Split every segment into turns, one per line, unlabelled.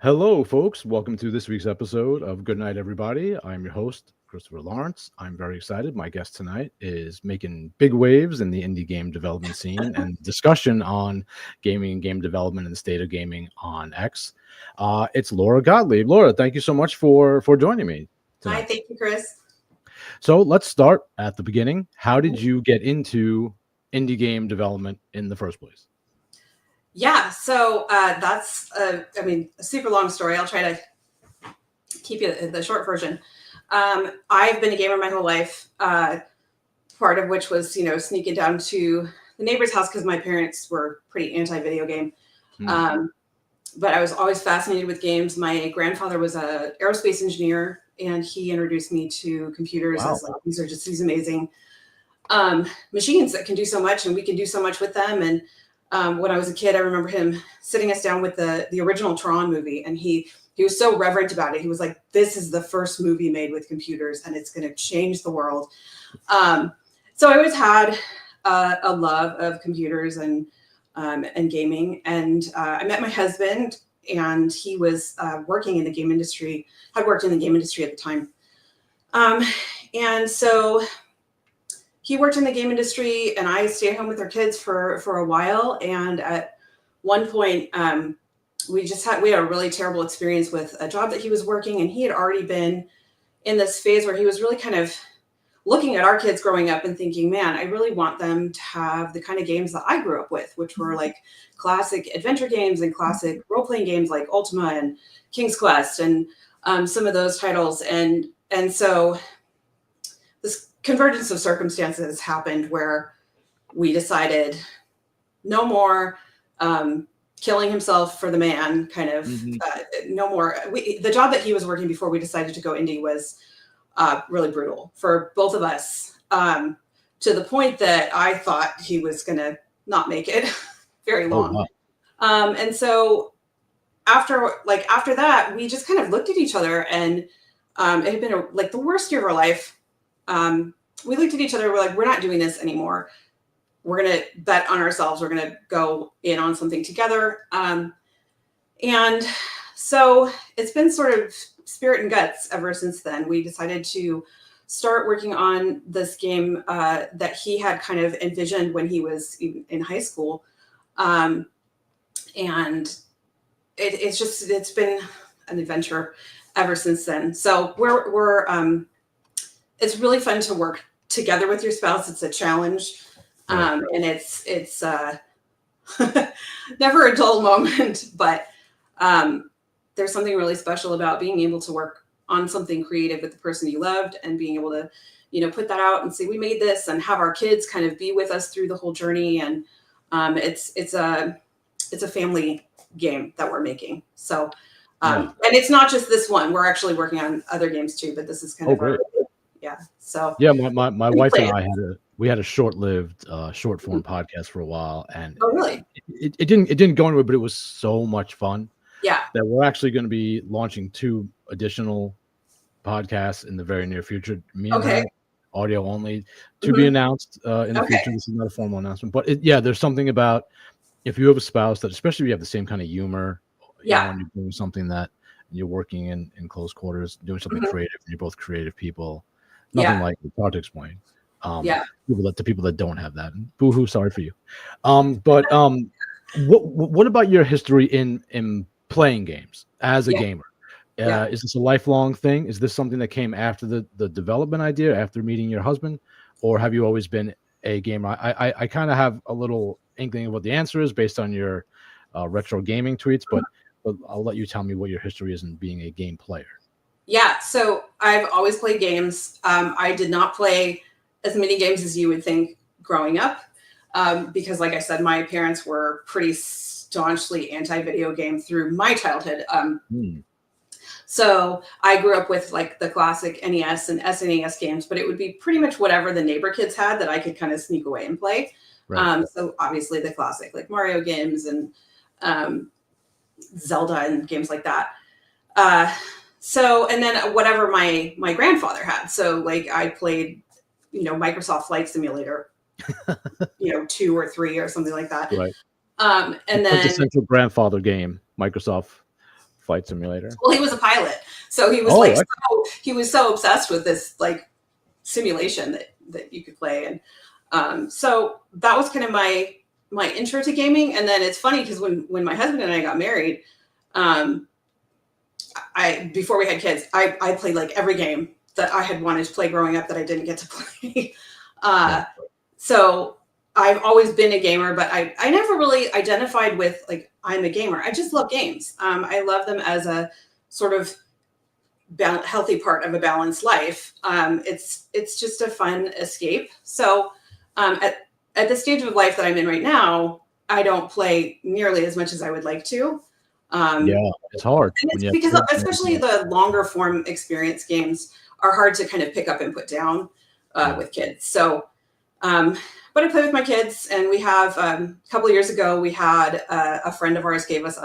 Hello, folks. Welcome to this week's episode of Good Night, Everybody. I'm your host, Christopher Lawrence. I'm very excited. My guest tonight is making big waves in the indie game development scene and discussion on gaming and game development and the state of gaming on X. It's Laura Gottlieb. Laura, thank you so much for joining me
Hi,
tonight.
thank you, Chris.
So let's start at the beginning. How did you get into indie game development in the first place?
Yeah, so that's, a super long story. I'll try to keep you the short version. I've been a gamer my whole life, part of which was, sneaking down to the neighbor's house because my parents were pretty anti-video game. But I was always fascinated with games. My grandfather was an aerospace engineer, and he introduced me to computers
Wow.
as like, these are just these amazing machines that can do so much, and we can do so much with them. And when I was a kid, I remember him sitting us down with the original Tron movie, and he was so reverent about it. He was like, "This is the first movie made with computers, and it's going to change the world." So I always had a love of computers and gaming. And I met my husband, and he was working in the game industry. Had worked in the game industry at the time, and so he worked in the game industry, and I stayed home with our kids for a while. And at one point, we had a really terrible experience with a job that he was working, and he had already been in this phase where he was really kind of looking at our kids growing up and thinking, man, I really want them to have the kind of games that I grew up with, which were like classic adventure games and classic role-playing games like Ultima and King's Quest and some of those titles. And so this convergence of circumstances happened where we decided no more killing himself for the man, kind of no more. The job that he was working before we decided to go indie was really brutal for both of us, to the point that I thought he was going to not make it very long.
Oh, wow.
And so after that, we just kind of looked at each other, and it had been the worst year of our life. We looked at each other. We're like, we're not doing this anymore. We're going to bet on ourselves. We're going to go in on something together. And so it's been sort of spirit and guts ever since then. We decided to start working on this game that he had kind of envisioned when he was in high school. And it's been an adventure ever since then. So we're it's really fun to work together with your spouse. It's a challenge. And it's never a dull moment, but there's something really special about being able to work on something creative with the person you loved and being able to, put that out and say, we made this, and have our kids kind of be with us through the whole journey. And it's a family game that we're making. So, and it's not just this one. We're actually working on other games too, but this is kind of
great.
So
yeah, my wife and I had a short-lived short form podcast for a while, and
really?
it didn't go anywhere, but it was so much fun.
Yeah,
that we're actually going to be launching 2 additional podcasts in the very near future. Me and her, audio only, to be announced in the future. This is not a formal announcement, but there's something about if you have a spouse that, especially if you have the same kind of humor, when you're doing something that you're working in close quarters, doing something creative, and you're both creative people. Nothing like it's hard to explain. People that don't have that. Boo-hoo, sorry for you. But what about your history in playing games as a gamer? Is this a lifelong thing? Is this something that came after the development idea, after meeting your husband, or have you always been a gamer? I kind of have a little inkling of what the answer is based on your retro gaming tweets, but I'll let you tell me what your history is in being a game player.
Yeah, so I've always played games. I did not play as many games as you would think growing up, because, like I said, my parents were pretty staunchly anti-video game through my childhood. So I grew up with like the classic NES and SNES games, but it would be pretty much whatever the neighbor kids had that I could kind of sneak away and play. Right. So obviously the classic like Mario games and Zelda and games like that. So, and then whatever my grandfather had. So like I played, Microsoft Flight Simulator, 2 or 3 or something like that.
Right.
And then
the central grandfather game, Microsoft Flight simulator.
Well, he was a pilot, so he was he was so obsessed with this like simulation that you could play, and so that was kind of my intro to gaming. And then it's funny because when my husband and I got married, before we had kids, I played like every game that I had wanted to play growing up that I didn't get to play. So I've always been a gamer, but I never really identified with like I'm a gamer. I just love games. I love them as a sort of healthy part of a balanced life. It's just a fun escape. So at the stage of life that I'm in right now, I don't play nearly as much as I would like to.
It's hard.
And it's because especially the longer form experience games are hard to kind of pick up and put down with kids. So, but I play with my kids, and we have a couple of years ago, we had a friend of ours gave us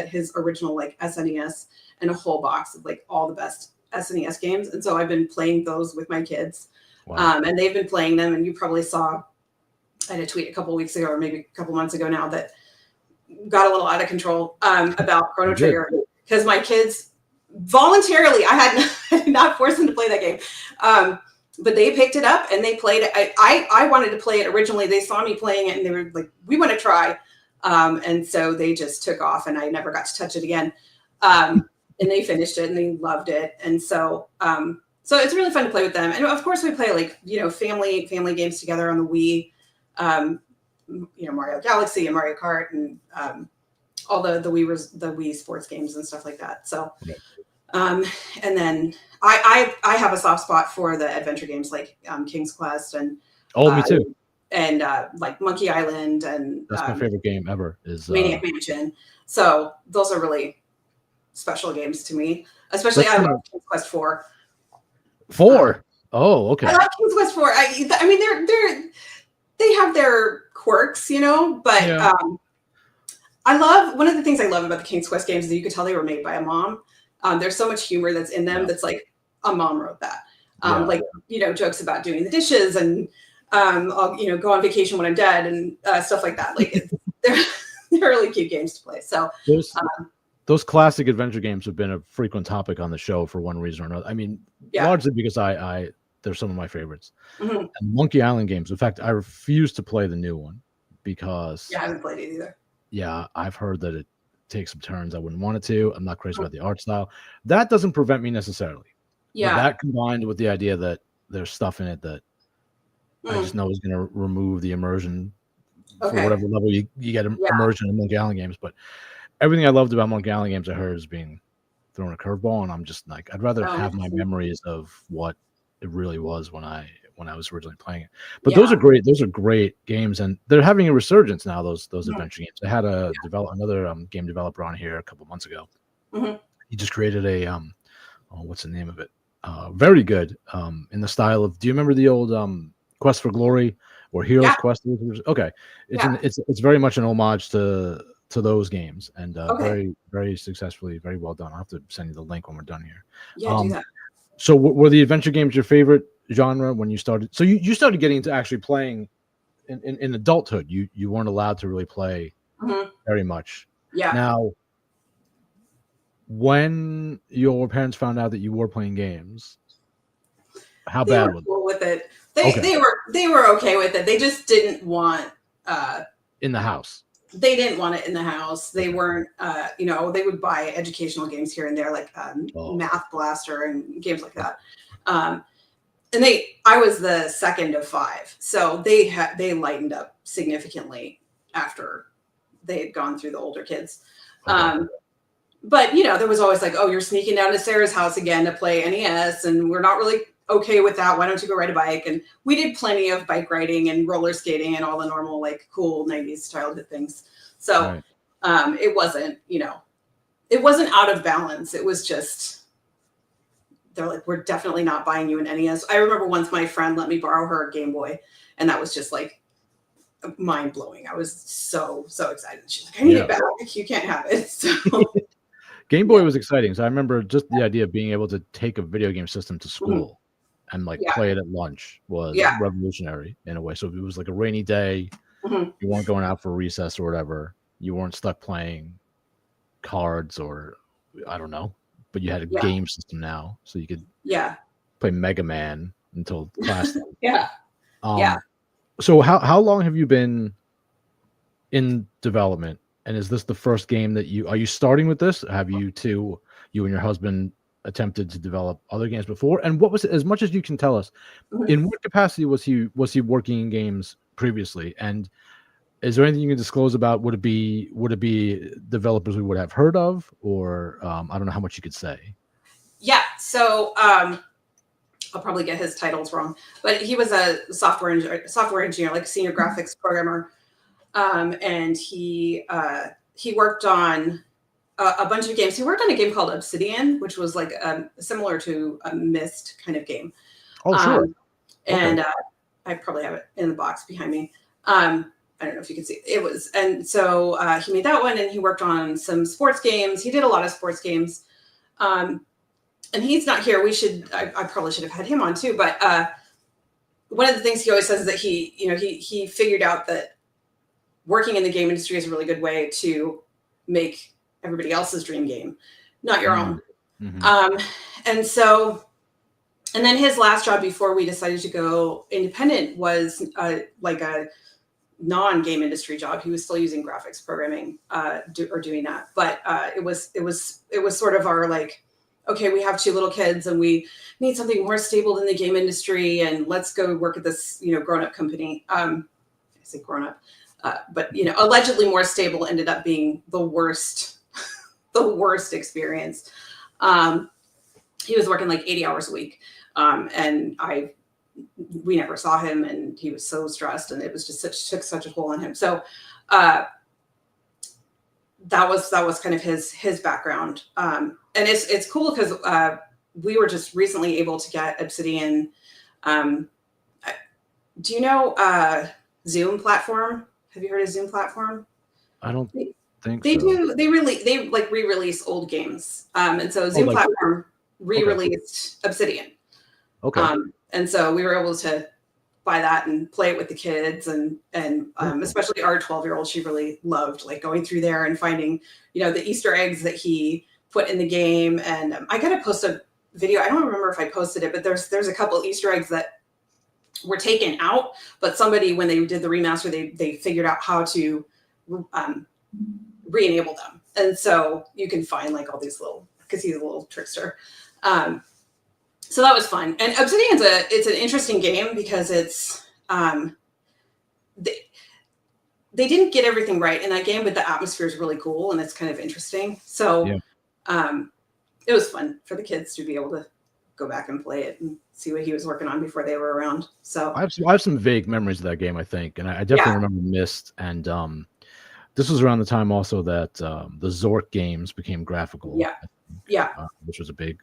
his original like SNES and a whole box of like all the best SNES games. And so I've been playing those with my kids. Wow. And they've been playing them. And you probably saw, I had a tweet a couple of weeks ago, or maybe a couple months ago now, that got a little out of control about Chrono Trigger, because my kids voluntarily, I had not forced them to play that game. But they picked it up and they played it. I wanted to play it originally. They saw me playing it and they were like, we want to try. And so they just took off and I never got to touch it again. And they finished it and they loved it. And so, so it's really fun to play with them. And of course we play like, family games together on the Wii, Mario Galaxy and Mario Kart and all the Wii sports games and stuff like that. So, and then I have a soft spot for the adventure games like King's Quest and
me too.
And like Monkey Island, and
that's my favorite game ever is
Maniac Mansion. So those are really special games to me. Especially I love King's Quest 4.
4. Oh, okay.
I love King's Quest 4. I mean they have their quirks, but I love, one of the things I love about the King's Quest games is that you could tell they were made by a mom. There's so much humor that's in them that's like a mom wrote that. Like, jokes about doing the dishes and I'll, go on vacation when I'm dead and stuff like that. Like they're really cute games to play. So
those classic adventure games have been a frequent topic on the show for one reason or another. I mean, largely because they're some of my favorites. And Monkey Island games. In fact, I refuse to play the new one because
I haven't played it either.
Yeah, I've heard that it takes some turns I wouldn't want it to. I'm not crazy about the art style. That doesn't prevent me necessarily.
Yeah.
But that combined with the idea that there's stuff in it that I just know is going to remove the immersion for whatever level you get immersion in Monkey Island games. But everything I loved about Monkey Island games I heard is being thrown a curveball, and I'm just like, I'd rather have my memories of what it really was when I was originally playing it. But those are great. Those are great games, and they're having a resurgence now. Those adventure games. I had another game developer on here a couple months ago. He just created a what's the name of it? Very good. In the style of. Do you remember the old Quest for Glory or Heroes Quest? Okay, it's very much an homage to those games, and very, very successfully, very well done. I'll have to send you the link when we're done here.
Do that.
So were the adventure games your favorite genre when you started? So you started getting into actually playing in adulthood. You weren't allowed to really play very much.
Yeah.
Now, when your parents found out that you were playing games, how bad was it?
Cool with it. They were okay with it. They just didn't want
in the house.
They didn't want it in the house. They weren't, they would buy educational games here and there, like Math Blaster and games like that. And I was the second of 5, so they lightened up significantly after they had gone through the older kids. But there was always like, oh, you're sneaking down to Sarah's house again to play NES, and we're not really okay with that. Why don't you go ride a bike? And we did plenty of bike riding and roller skating and all the normal like cool 90s childhood things. So it wasn't, it wasn't out of balance. It was just, they're like, we're definitely not buying you an NES. I remember once my friend let me borrow her Game Boy, and that was just like mind blowing. I was so excited. She's like, I need it back. You can't have it. So
Game Boy was exciting. So I remember just the idea of being able to take a video game system to school and like play it at lunch was revolutionary in a way. So if it was like a rainy day, you weren't going out for recess or whatever, you weren't stuck playing cards or I don't know, but you had a
Yeah.
game system now, so you could
Yeah.
play Mega Man until class.
Yeah. Yeah.
So how long have you been in development? And is this the first game that are you starting with this? Have you and your husband attempted to develop other games before? And what was it, as much as you can tell us, in what capacity was he working in games previously? And is there anything you can disclose about, would it be developers we would have heard of, or I don't know how much you could say.
Yeah. So I'll probably get his titles wrong, but he was a software engineer, like a senior graphics programmer. And he worked on a bunch of games. He worked on a game called Obsidian, which was like similar to a Myst kind of game.
Oh, sure.
And I probably have it in the box behind me. I don't know if you can see it was. And so he made that one, and he worked on some sports games. He did a lot of sports games. And he's not here. I probably should have had him on too. But one of the things he always says is that he figured out that working in the game industry is a really good way to make everybody else's dream game, not your own. Mm-hmm. And then his last job before we decided to go independent was like a non-game industry job. He was still using graphics programming doing that, but it was sort of our like, okay, we have 2 little kids and we need something more stable than the game industry, and let's go work at this grown-up company. I say grown-up. But allegedly more stable ended up being the worst experience. He was working like 80 hours a week, and we never saw him, and he was so stressed, and it was just took such a toll on him. So that was kind of his background, and it's cool because we were just recently able to get Obsidian. Do you know Zoom platform? Have you heard of Zoom platform?
I don't think
they
so.
They re-release old games. And so Zoom platform re-released Obsidian.
Okay.
And so we were able to buy that and play it with the kids, and especially our 12-year-old, she really loved like going through there and finding, the Easter eggs that he put in the game. And I gotta post a video. I don't remember if I posted it, but there's a couple Easter eggs that were taken out, but somebody, when they did the remaster, they figured out how to re-enable them. And so you can find like all these because he's a little trickster. So that was fun. And Obsidian's it's an interesting game because it's they didn't get everything right in that game, but the atmosphere is really cool and it's kind of interesting. So it was fun for the kids to be able to go back and play it and see what he was working on before they were around. So
I have some vague memories of that game, I think, and I definitely remember Myst. And this was around the time also that the Zork games became graphical. Which was a big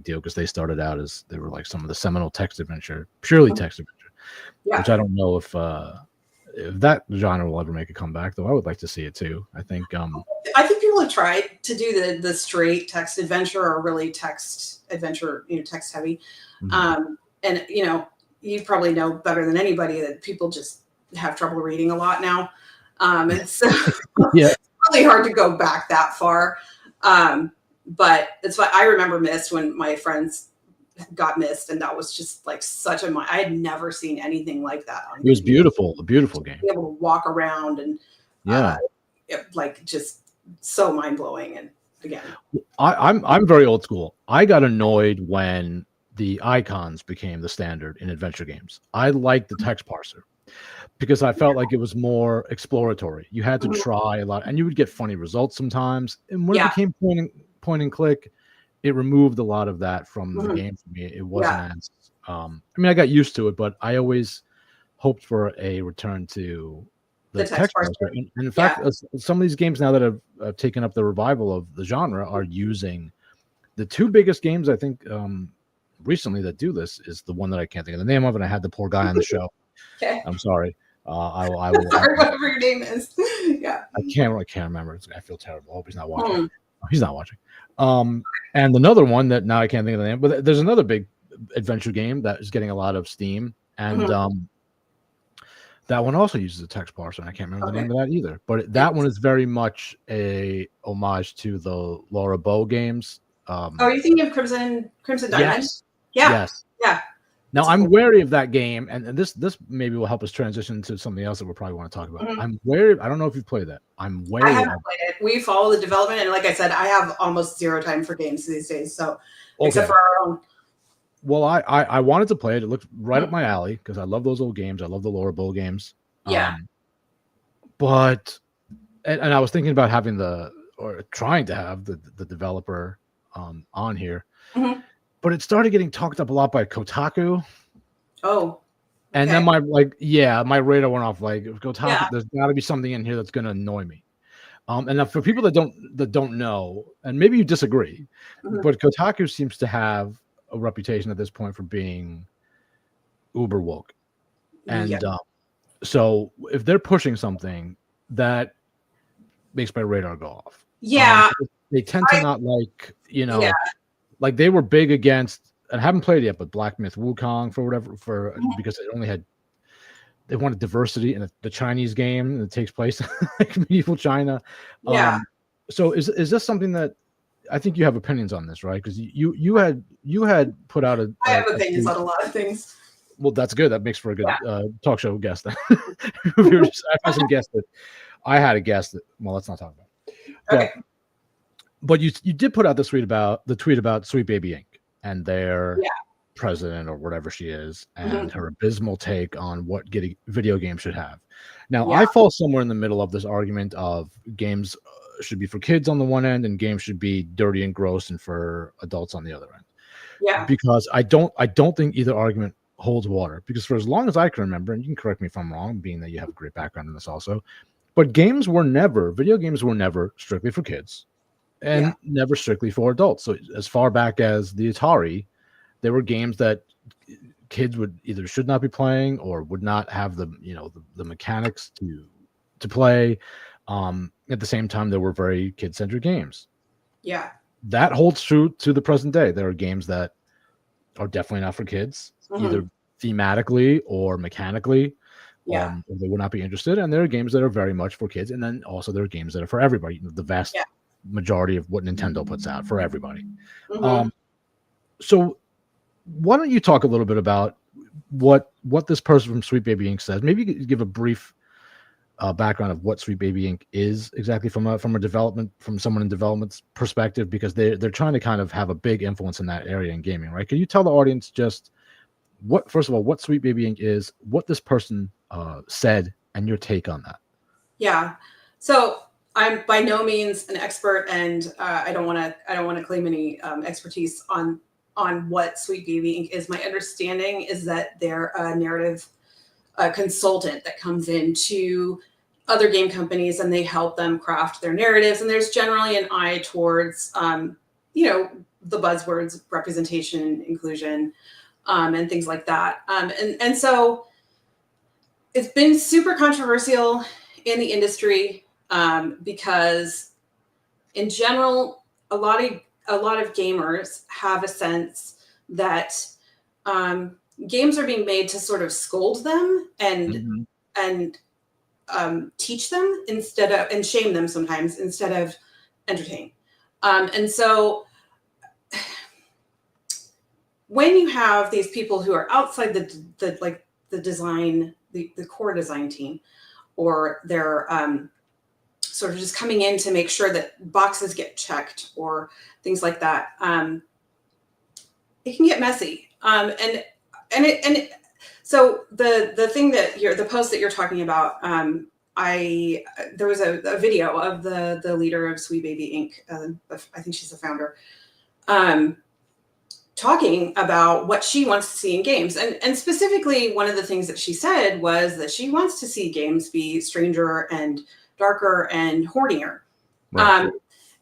deal because they started out as they were like some of the seminal text adventure, purely text adventure. Which I don't know if that genre will ever make a comeback, though. I would like to see it too. I think
people have tried to do the straight text adventure or really text adventure, text heavy. Mm-hmm. And you probably know better than anybody that people just have trouble reading a lot now. It's it's really hard to go back that far. But it's why I remember Myst when my friends got Myst, and that was just like I had never seen anything like that.
It was beautiful, a beautiful game.
Be able to walk around and like just so mind blowing. And again,
I'm very old school. I got annoyed when the icons became the standard in adventure games. I liked the text parser because I felt like it was more exploratory. You had to try a lot, and you would get funny results sometimes. And when it became point and click, it removed a lot of that from the game for me. It wasn't as I got used to it, but I always hoped for a return to the text parser. And in fact, some of these games now that have taken up the revival of the genre are using the 2 biggest games, I think, recently that do this is the one that I can't think of the name of, and I had the poor guy on the show.
Okay.
I'm sorry. I will
whatever your name is.
I can't remember. I feel terrible. I hope he's not watching. He's not watching. And another one that now I can't think of the name, but there's another big adventure game that is getting a lot of steam, and That one also uses a text parser, and I can't remember the name of that either. But that one is very much a homage to the Laura Bow games.
Are you thinking of Crimson Diamond?
Yes.
Yeah.
Yes.
Yeah.
Now I'm wary of that game, and this maybe will help us transition to something else that we'll probably want to talk about. Mm-hmm. I'm wary. I don't know if you've played that. I'm wary.
I haven't played it. We follow the development, and like I said, I have almost zero time for games these days. So, except for our own.
Well, I wanted to play it. It looked right up my alley because I love those old games. I love the Laura Bow games.
Yeah.
But I was thinking about having trying to have the developer on here. Mm-hmm. But it started getting talked up a lot by Kotaku.
Oh. Okay.
And then my radar went off. Like Kotaku, there's got to be something in here that's going to annoy me. And now for people that don't know, and maybe you disagree, but Kotaku seems to have a reputation at this point for being uber woke. And so if they're pushing something, that makes my radar go off.
Yeah.
They tend to not like, like they were big against, and I haven't played it yet, but Black Myth Wukong because they wanted diversity in the Chinese game that takes place in like medieval China.
Yeah.
So is this something that I think you have opinions on this, right? Because you had put out
I have opinions on a lot of things.
Well, that's good. That makes for a good talk show guest. I had some guests that I had a guest that. Well, let's not talk about it.
Okay.
But you did put out the tweet about Sweet Baby Inc. and their president or whatever she is, and her abysmal take on what video games should have. Now, I fall somewhere in the middle of this argument of games should be for kids on the one end and games should be dirty and gross and for adults on the other end.
Yeah.
Because I don't think either argument holds water, because for as long as I can remember, and you can correct me if I'm wrong, being that you have a great background in this also, but video games were never strictly for kids and never strictly for adults. So as far back as the Atari, there were games that kids would either should not be playing or would not have the mechanics to play. At the same time, there were very kid-centric games.
Yeah.
That holds true to the present day. There are games that are definitely not for kids, either thematically or mechanically. They would not be interested. And there are games that are very much for kids. And then also there are games that are for everybody. The vast majority of what Nintendo puts out for everybody. So why don't you talk a little bit about what this person from Sweet Baby Inc. says? Maybe you could give a brief background of what Sweet Baby Inc. is exactly from someone in development's perspective, because they're trying to kind of have a big influence in that area in gaming, right? Can you tell the audience just first of all, what Sweet Baby Inc. is, what this person said, and your take on that?
Yeah. So I'm by no means an expert, and I don't want to claim any expertise on what Sweet Baby Inc. is. My understanding is that they're a narrative consultant that comes into other game companies and they help them craft their narratives. And there's generally an eye towards, the buzzwords, representation, inclusion, and things like that. And so it's been super controversial in the industry because in general, a lot of gamers have a sense that games are being made to sort of scold them and teach them and shame them sometimes instead of entertain. And so when you have these people who are outside the design, the core design team, or they're sort of just coming in to make sure that boxes get checked or things like that, it can get messy. So the thing that the post that you're talking about, there was a video of the leader of Sweet Baby Inc. I think she's the founder, talking about what she wants to see in games. And specifically, one of the things that she said was that she wants to see games be stranger and darker and hornier. Right.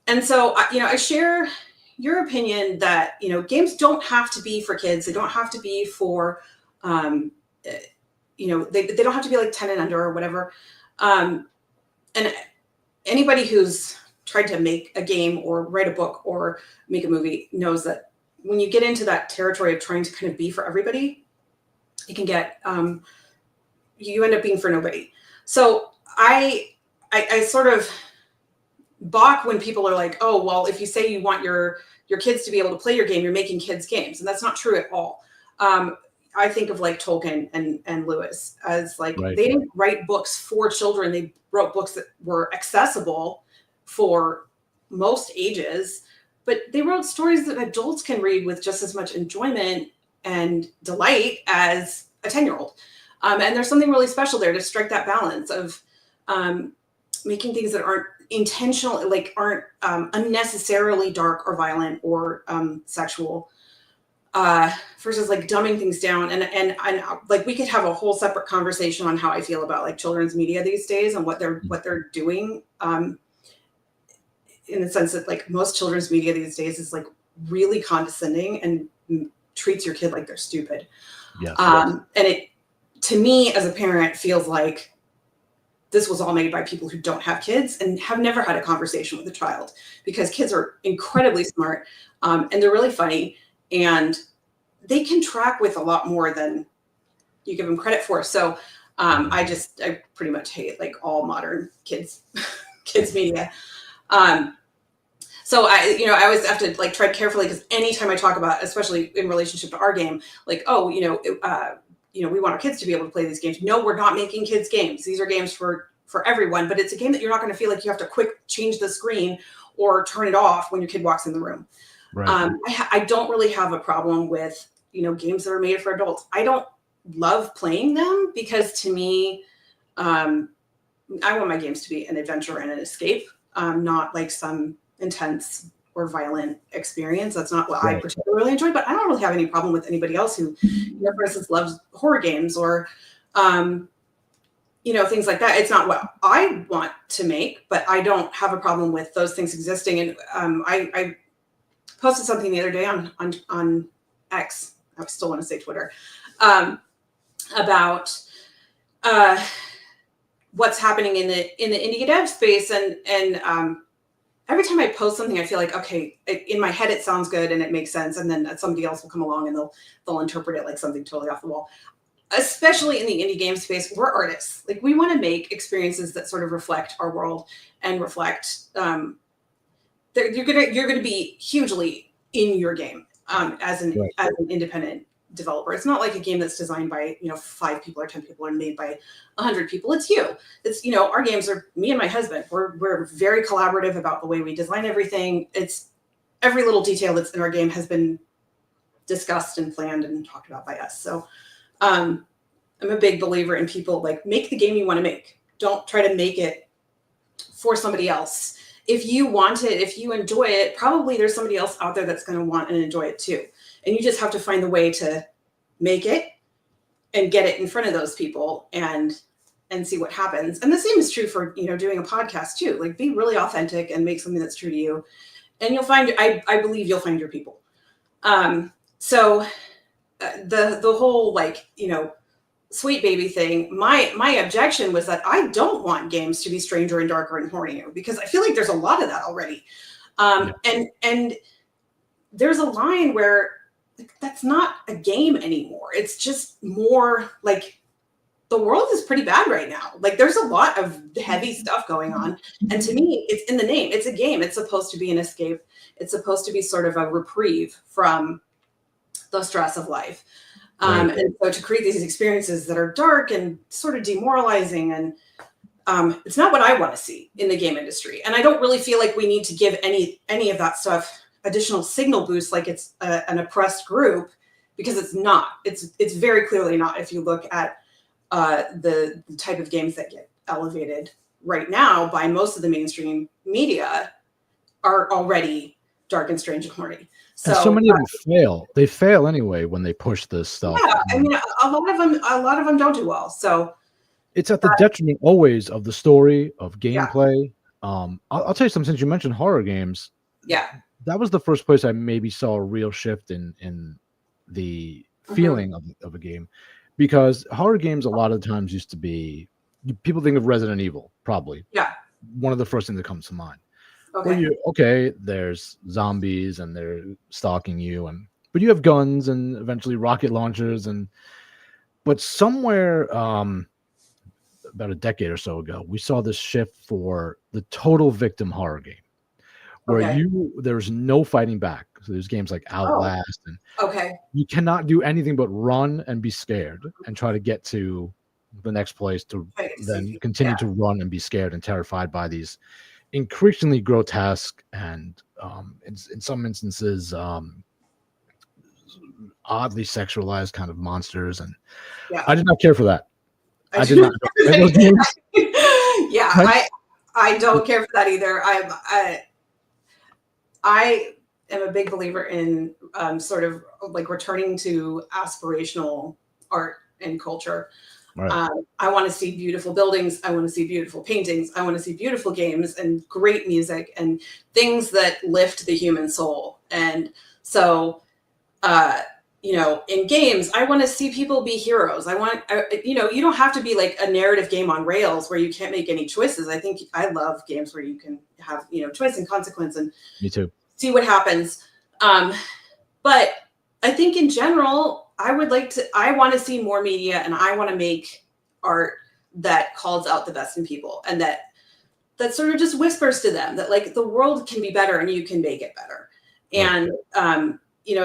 And so, I share your opinion that, games don't have to be for kids. They don't have to be for, they don't have to be like 10 and under or whatever. And anybody who's tried to make a game or write a book or make a movie knows that when you get into that territory of trying to kind of be for everybody, it can get you end up being for nobody. So I sort of balk when people are like, oh, well, if you say you want your kids to be able to play your game, you're making kids games. And that's not true at all. I think of like Tolkien and Lewis as like,
Right.
they didn't write books for children. They wrote books that were accessible for most ages, but they wrote stories that adults can read with just as much enjoyment and delight as a 10-year-old. And there's something really special there to strike that balance of making things that aren't intentional, like aren't unnecessarily dark or violent or sexual, versus like dumbing things down. And like we could have a whole separate conversation on how I feel about like children's media these days and what they're doing. In the sense that like most children's media these days is like really condescending and treats your kid like they're stupid.
Yes.
And it, to me as a parent, feels like this was all made by people who don't have kids and have never had a conversation with a child, because kids are incredibly smart, and they're really funny, and they can track with a lot more than you give them credit for. So I pretty much hate like all modern kids media. So I always have to like tread carefully, because anytime I talk about, especially in relationship to our game, like, oh, we want our kids to be able to play these games. No, we're not making kids games. These are games for everyone, but it's a game that you're not going to feel like you have to quick change the screen or turn it off when your kid walks in the room.
Right.
I don't really have a problem with, games that are made for adults. I don't love playing them because to me, I want my games to be an adventure and an escape, not like some intense or violent experience. That's not what I particularly enjoy, but I don't really have any problem with anybody else who, for instance, loves horror games or, things like that. It's not what I want to make, but I don't have a problem with those things existing. And I posted something the other day on X, I still want to say Twitter, about what's happening in the indie dev space. And every time I post something, I feel like, okay, in my head, it sounds good and it makes sense. And then somebody else will come along and they'll interpret it like something totally off the wall. Especially in the indie game space, we're artists. Like we want to make experiences that sort of reflect our world and reflect, you're gonna be hugely in your game as an independent developer. It's not like a game that's designed by 5 people or 10 people and made by 100 people. It's you. It's our games are me and my husband. We're very collaborative about the way we design everything. It's every little detail that's in our game has been discussed and planned and talked about by us. So I'm a big believer in people like make the game you want to make. Don't try to make it for somebody else. If you want it, if you enjoy it, probably there's somebody else out there that's going to want and enjoy it too. And you just have to find the way to make it and get it in front of those people and see what happens. And the same is true for, doing a podcast too. Like be really authentic and make something that's true to you. And you'll find, I believe you'll find your people. So the whole sweet baby thing, my objection was that I don't want games to be stranger and darker and hornier, because I feel like there's a lot of that already. And there's a line where that's not a game anymore. It's just more like the world is pretty bad right now. Like there's a lot of heavy stuff going on. And to me, it's in the name. It's a game. It's supposed to be an escape. It's supposed to be sort of a reprieve from the stress of life. And so to create these experiences that are dark and sort of demoralizing, and it's not what I want to see in the game industry. And I don't really feel like we need to give any of that stuff additional signal boost like it's an oppressed group, because it's not. It's very clearly not. If you look at the type of games that get elevated right now by most of the mainstream media are already dark and strange and horny.
So many of them fail. They fail anyway when they push this stuff.
Yeah, I mean, a lot of them don't do well. So
it's at the detriment always of the story, of gameplay. Yeah. I'll tell you something. Since you mentioned horror games, that was the first place I maybe saw a real shift in the feeling of a game, because horror games a lot of times used to be, people think of Resident Evil, probably. Yeah, one of the first things that comes to mind. Okay, there's zombies and they're stalking you, but you have guns and eventually rocket launchers, but somewhere about a decade or so ago, we saw this shift for the total victim horror game, where there's no fighting back. So there's games like Outlast, and you cannot do anything but run and be scared and try to get to the next place to then continue to run and be scared and terrified by these increasingly grotesque and in some instances oddly sexualized kind of monsters. And I did not care for that. I did not play those games.
I don't care for that either. I am a big believer in sort of like returning to aspirational art and culture. Right. I want to see beautiful buildings. I want to see beautiful paintings. I want to see beautiful games and great music and things that lift the human soul. And so, in games, I want to see people be heroes. You don't have to be like a narrative game on rails where you can't make any choices. I think I love games where you can have, choice and consequence and
me too.
See what happens. But I think in general, I want to see more media, and I want to make art that calls out the best in people, and that sort of just whispers to them that like the world can be better and you can make it better. And,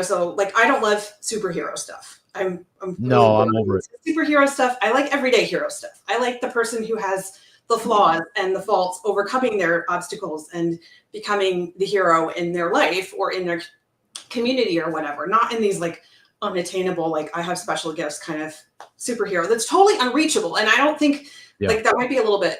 so like, I don't love superhero stuff. I'm
over it.
Superhero stuff. I like everyday hero stuff. I like the person who has the flaws and the faults, overcoming their obstacles and becoming the hero in their life or in their community or whatever, not in these like unattainable, like I have special gifts kind of superhero that's totally unreachable. And I don't think like that might be a little bit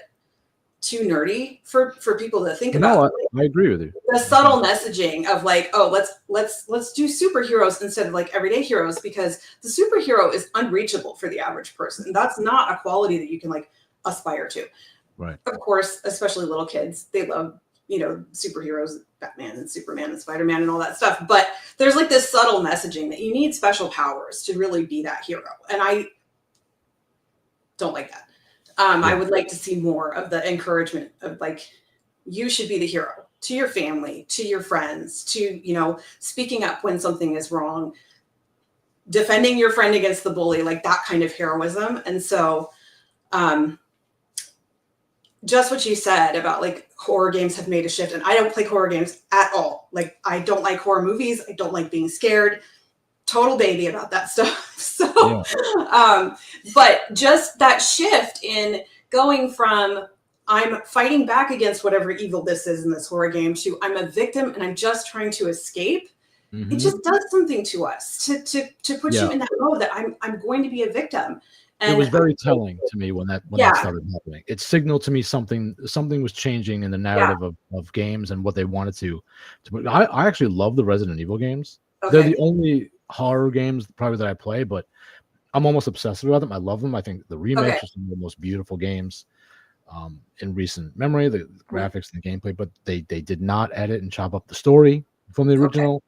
too nerdy for people to think about.
I agree with you.
The subtle messaging of like, oh, let's do superheroes instead of like everyday heroes, because the superhero is unreachable for the average person. That's not a quality that you can like aspire to.
Right.
Of course, especially little kids, they love, superheroes, Batman and Superman and Spider-Man and all that stuff. But there's like this subtle messaging that you need special powers to really be that hero. And I don't like that. I would like to see more of the encouragement of like, you should be the hero to your family, to your friends, to, speaking up when something is wrong, defending your friend against the bully, like that kind of heroism. And so, just what you said about like horror games have made a shift, and I don't play horror games at all. Like I don't like horror movies. I don't like being scared. Total baby about that stuff. So, but just that shift in going from I'm fighting back against whatever evil this is in this horror game to I'm a victim and I'm just trying to escape. Mm-hmm. It just does something to us to put you in that mode that I'm going to be a victim. And
it was very telling to me when that started happening. It signaled to me something was changing in the narrative of games and what they wanted to. I actually love the Resident Evil games. Okay. They're the only horror games probably that I play, but I'm almost obsessive about them. I love them. I think the remakes are some of the most beautiful games in recent memory, the graphics and the gameplay, but they did not edit and chop up the story from the original. Okay.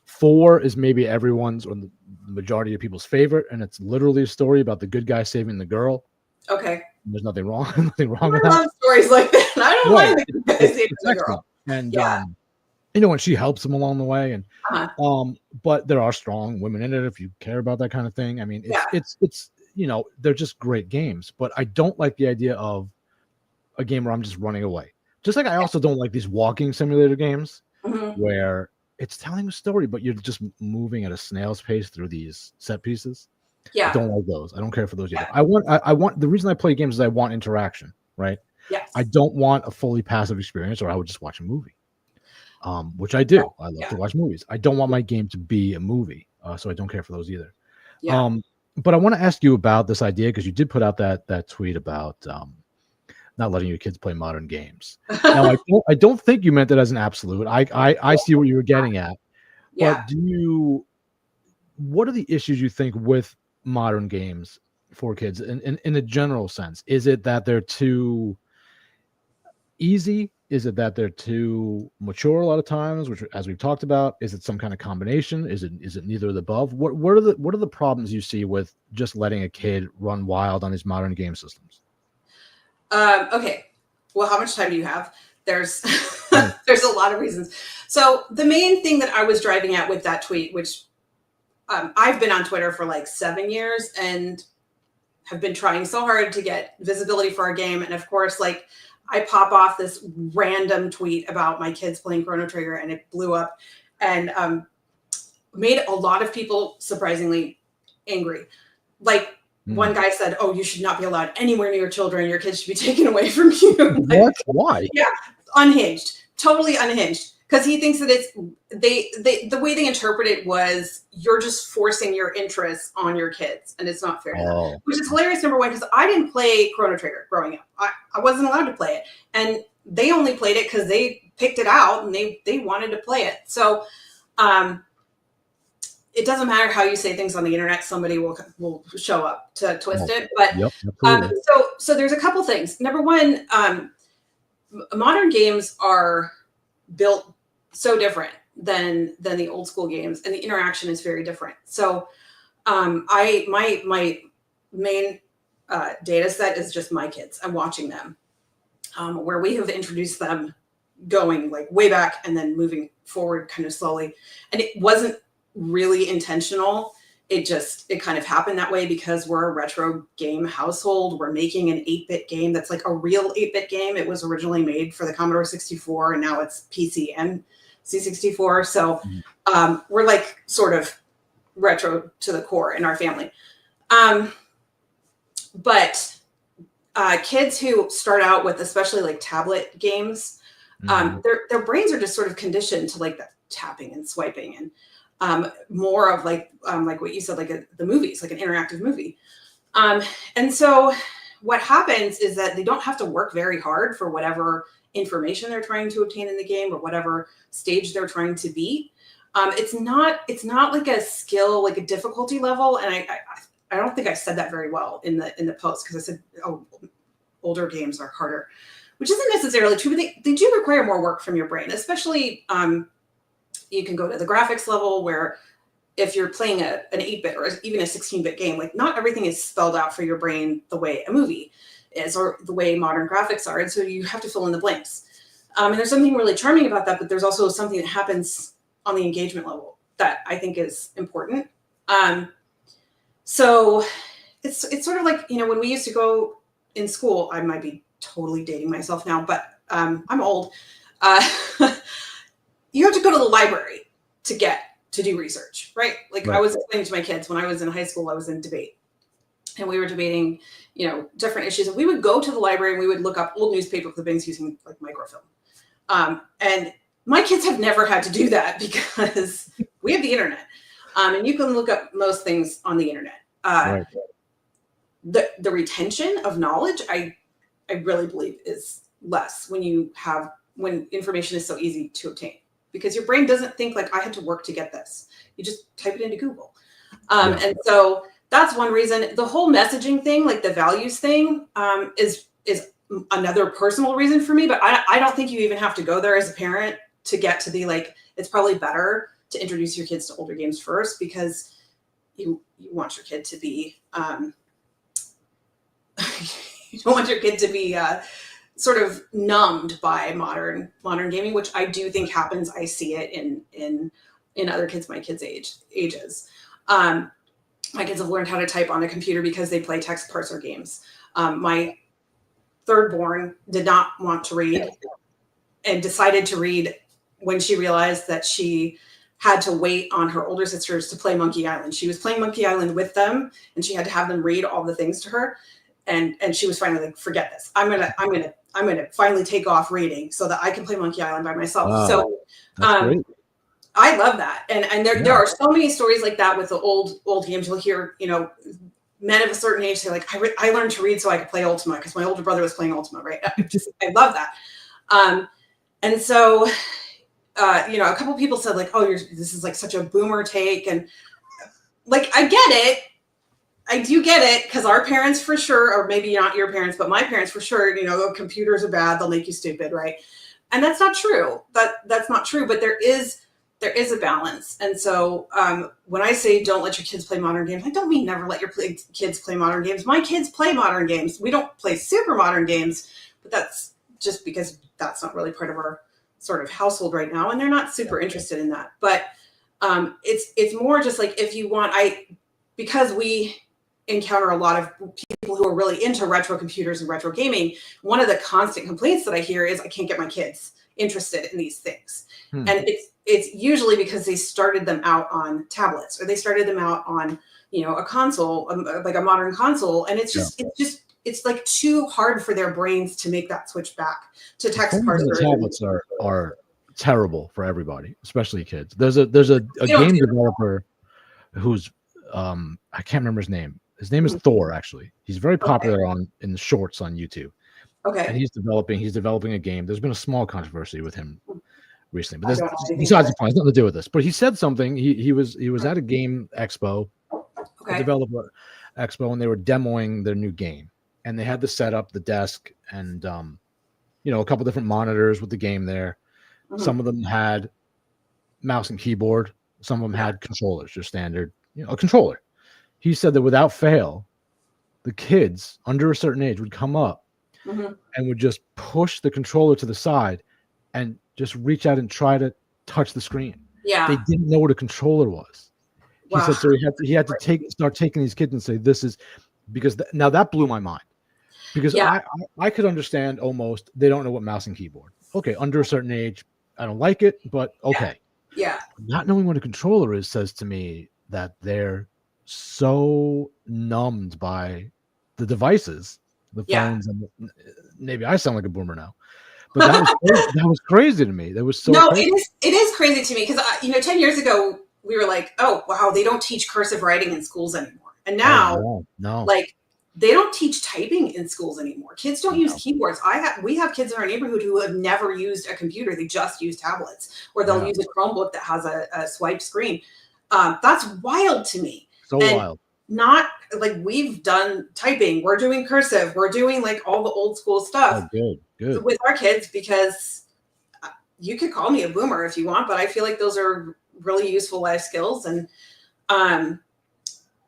4 is maybe everyone's or the majority of people's favorite, and it's literally a story about the good guy saving the girl.
Okay.
There's nothing wrong with that.
I love stories like that. I don't mind the good guy saving the girl.
And and she helps him along the way, and but there are strong women in it if you care about that kind of thing. I mean, it's they're just great games, but I don't like the idea of a game where I'm just running away. Just like I also don't like these walking simulator games where it's telling a story, but you're just moving at a snail's pace through these set pieces.
Yeah.
I don't like those. I don't care for those either. I want the reason I play games is I want interaction, right?
Yes.
I don't want a fully passive experience, or I would just watch a movie. Which I do. Yeah. I love to watch movies. I don't want my game to be a movie, so I don't care for those either. Yeah. But I want to ask you about this idea, because you did put out that tweet about not letting your kids play modern games. Now, I don't think you meant that as an absolute. I see what you were getting at. Yeah. But what are the issues you think with modern games for kids in a general sense? Is it that they're too easy? Is it that they're too mature a lot of times, which, as we've talked about? Is it some kind of combination? Is it neither of the above? What are the problems you see with just letting a kid run wild on these modern game systems?
Okay. Well, how much time do you have? There's there's a lot of reasons. So the main thing that I was driving at with that tweet, which I've been on Twitter for like 7 years and have been trying so hard to get visibility for our game. And of course, like I pop off this random tweet about my kids playing Chrono Trigger, and it blew up and made a lot of people surprisingly angry. Like one guy said, "Oh, you should not be allowed anywhere near your children. Your kids should be taken away from you." Like,
what? Why?
Yeah, unhinged, totally unhinged. Because he thinks that it's the way they interpret it was you're just forcing your interests on your kids, and it's not fair to them. Which is hilarious, number one, because I didn't play Chrono Trigger growing up. I wasn't allowed to play it, and they only played it because they picked it out and they wanted to play it. So it doesn't matter how you say things on the internet; somebody will show up to twist it. But so there's a couple things. Number one, modern games are built so different than the old school games, and the interaction is very different. So my main data set is just my kids. I'm watching them, where we have introduced them going like way back and then moving forward kind of slowly. And it wasn't really intentional. It kind of happened that way because we're a retro game household. We're making an 8-bit game that's like a real 8-bit game. It was originally made for the Commodore 64, and now it's PC and C64. So we're like sort of retro to the core in our family. But kids who start out with especially like tablet games, their brains are just sort of conditioned to like that tapping and swiping and more of like what you said, like the movies, like an interactive movie. And so what happens is that they don't have to work very hard for whatever information they're trying to obtain in the game or whatever stage they're trying to beat. It's not like a skill, like a difficulty level. And I don't think I said that very well in the post, because I said, oh, older games are harder, which isn't necessarily true, but they do require more work from your brain, especially you can go to the graphics level, where if you're playing an 8-bit or even a 16-bit game, like not everything is spelled out for your brain the way a movie is or the way modern graphics are. And so you have to fill in the blanks. And there's something really charming about that, but there's also something that happens on the engagement level that I think is important. So it's sort of like, when we used to go in school, I might be totally dating myself now, but I'm old. You have to go to the library to do research, right? Like I was explaining to my kids when I was in high school, I was in debate, and we were debating, different issues. And we would go to the library and we would look up old newspaper clippings using like microfilm. And my kids have never had to do that because we have the internet, and you can look up most things on the internet. The retention of knowledge, I really believe, is less when information is so easy to obtain, because your brain doesn't think like I had to work to get this. You just type it into Google. And so that's one reason. The whole messaging thing, like the values thing, is another personal reason for me, but I don't think you even have to go there as a parent to get to the, like, it's probably better to introduce your kids to older games first, because you want your kid to be, you don't want your kid to be sort of numbed by modern gaming, which I do think happens. I see it in other kids my kids' ages. My kids have learned how to type on a computer because they play text parser games. My third born did not want to read and decided to read when she realized that she had to wait on her older sisters to play Monkey Island. She was playing Monkey Island with them, and she had to have them read all the things to her. And she was finally like, forget this. I'm gonna finally take off reading so that I can play Monkey Island by myself. Wow. So I love that. And there are so many stories like that with the old games. You'll hear, men of a certain age say like, I learned to read so I could play Ultima because my older brother was playing Ultima, right? I love that. And so, a couple people said like, oh, this is like such a boomer take. And like, I get it. I do get it, because our parents for sure, or maybe not your parents, but my parents for sure, computers are bad. They'll make you stupid, right? And that's not true. That's not true. But there is a balance. And so when I say don't let your kids play modern games, I don't mean never let your kids play modern games. My kids play modern games. We don't play super modern games, but that's just because that's not really part of our sort of household right now, and they're not super interested in that. But it's more just like, if you want, because we encounter a lot of people who are really into retro computers and retro gaming, one of the constant complaints that I hear is I can't get my kids interested in these things. And it's usually because they started them out on tablets, or they started them out on, a console, like a modern console. And it's like too hard for their brains to make that switch back to text parsers.
Tablets are terrible for everybody, especially kids. There's a game developer who's I can't remember his name. His name is Thor, actually. He's very popular in the shorts on YouTube.
Okay.
And he's developing a game. There's been a small controversy with him recently, but besides the point, it's nothing to do with this. But he said something. He was at a game expo, a developer expo, and they were demoing their new game. And they had the setup, the desk, and a couple different monitors with the game there. Some of them had mouse and keyboard. Some of them had controllers, just standard, a controller. He said that without fail, the kids under a certain age would come up and would just push the controller to the side and just reach out and try to touch the screen.
Yeah.
They didn't know what a controller was. Wow. He said, so he had to start taking these kids and say, this is because now that blew my mind, because I could understand almost they don't know what mouse and keyboard. Okay. Under a certain age, I don't like it, but okay.
Yeah.
Not knowing what a controller is says to me that they're so numbed by the devices, the phones, and maybe I sound like a boomer now, but that was crazy to me. That was so crazy.
It is crazy to me because 10 years ago we were like, oh wow, they don't teach cursive writing in schools anymore, and now
no.
Like they don't teach typing in schools anymore. Kids don't use keyboards. We have kids in our neighborhood who have never used a computer. They just use tablets, or they'll use a Chromebook that has a swipe screen. That's wild to me.
Wild.
Not like we've done typing. We're doing cursive. We're doing like all the old school stuff
good.
with our kids, because you could call me a boomer if you want, but I feel like those are really useful life skills. And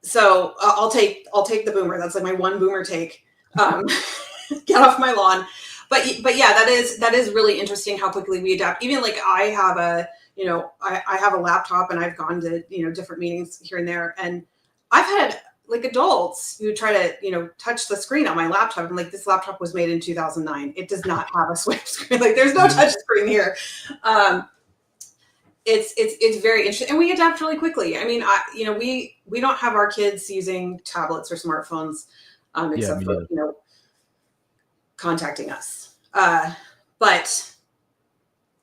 so I'll take the boomer. That's like my one boomer take. Get off my lawn. But yeah, that is really interesting how quickly we adapt. Even like I have I have a laptop, and I've gone to, different meetings here and there. And I've had like adults who try to, touch the screen on my laptop. I'm like, this laptop was made in 2009. It does not have a swipe screen. Like there's no touch screen here. It's very interesting, and we adapt really quickly. I mean, we don't have our kids using tablets or smartphones, except for, contacting us. But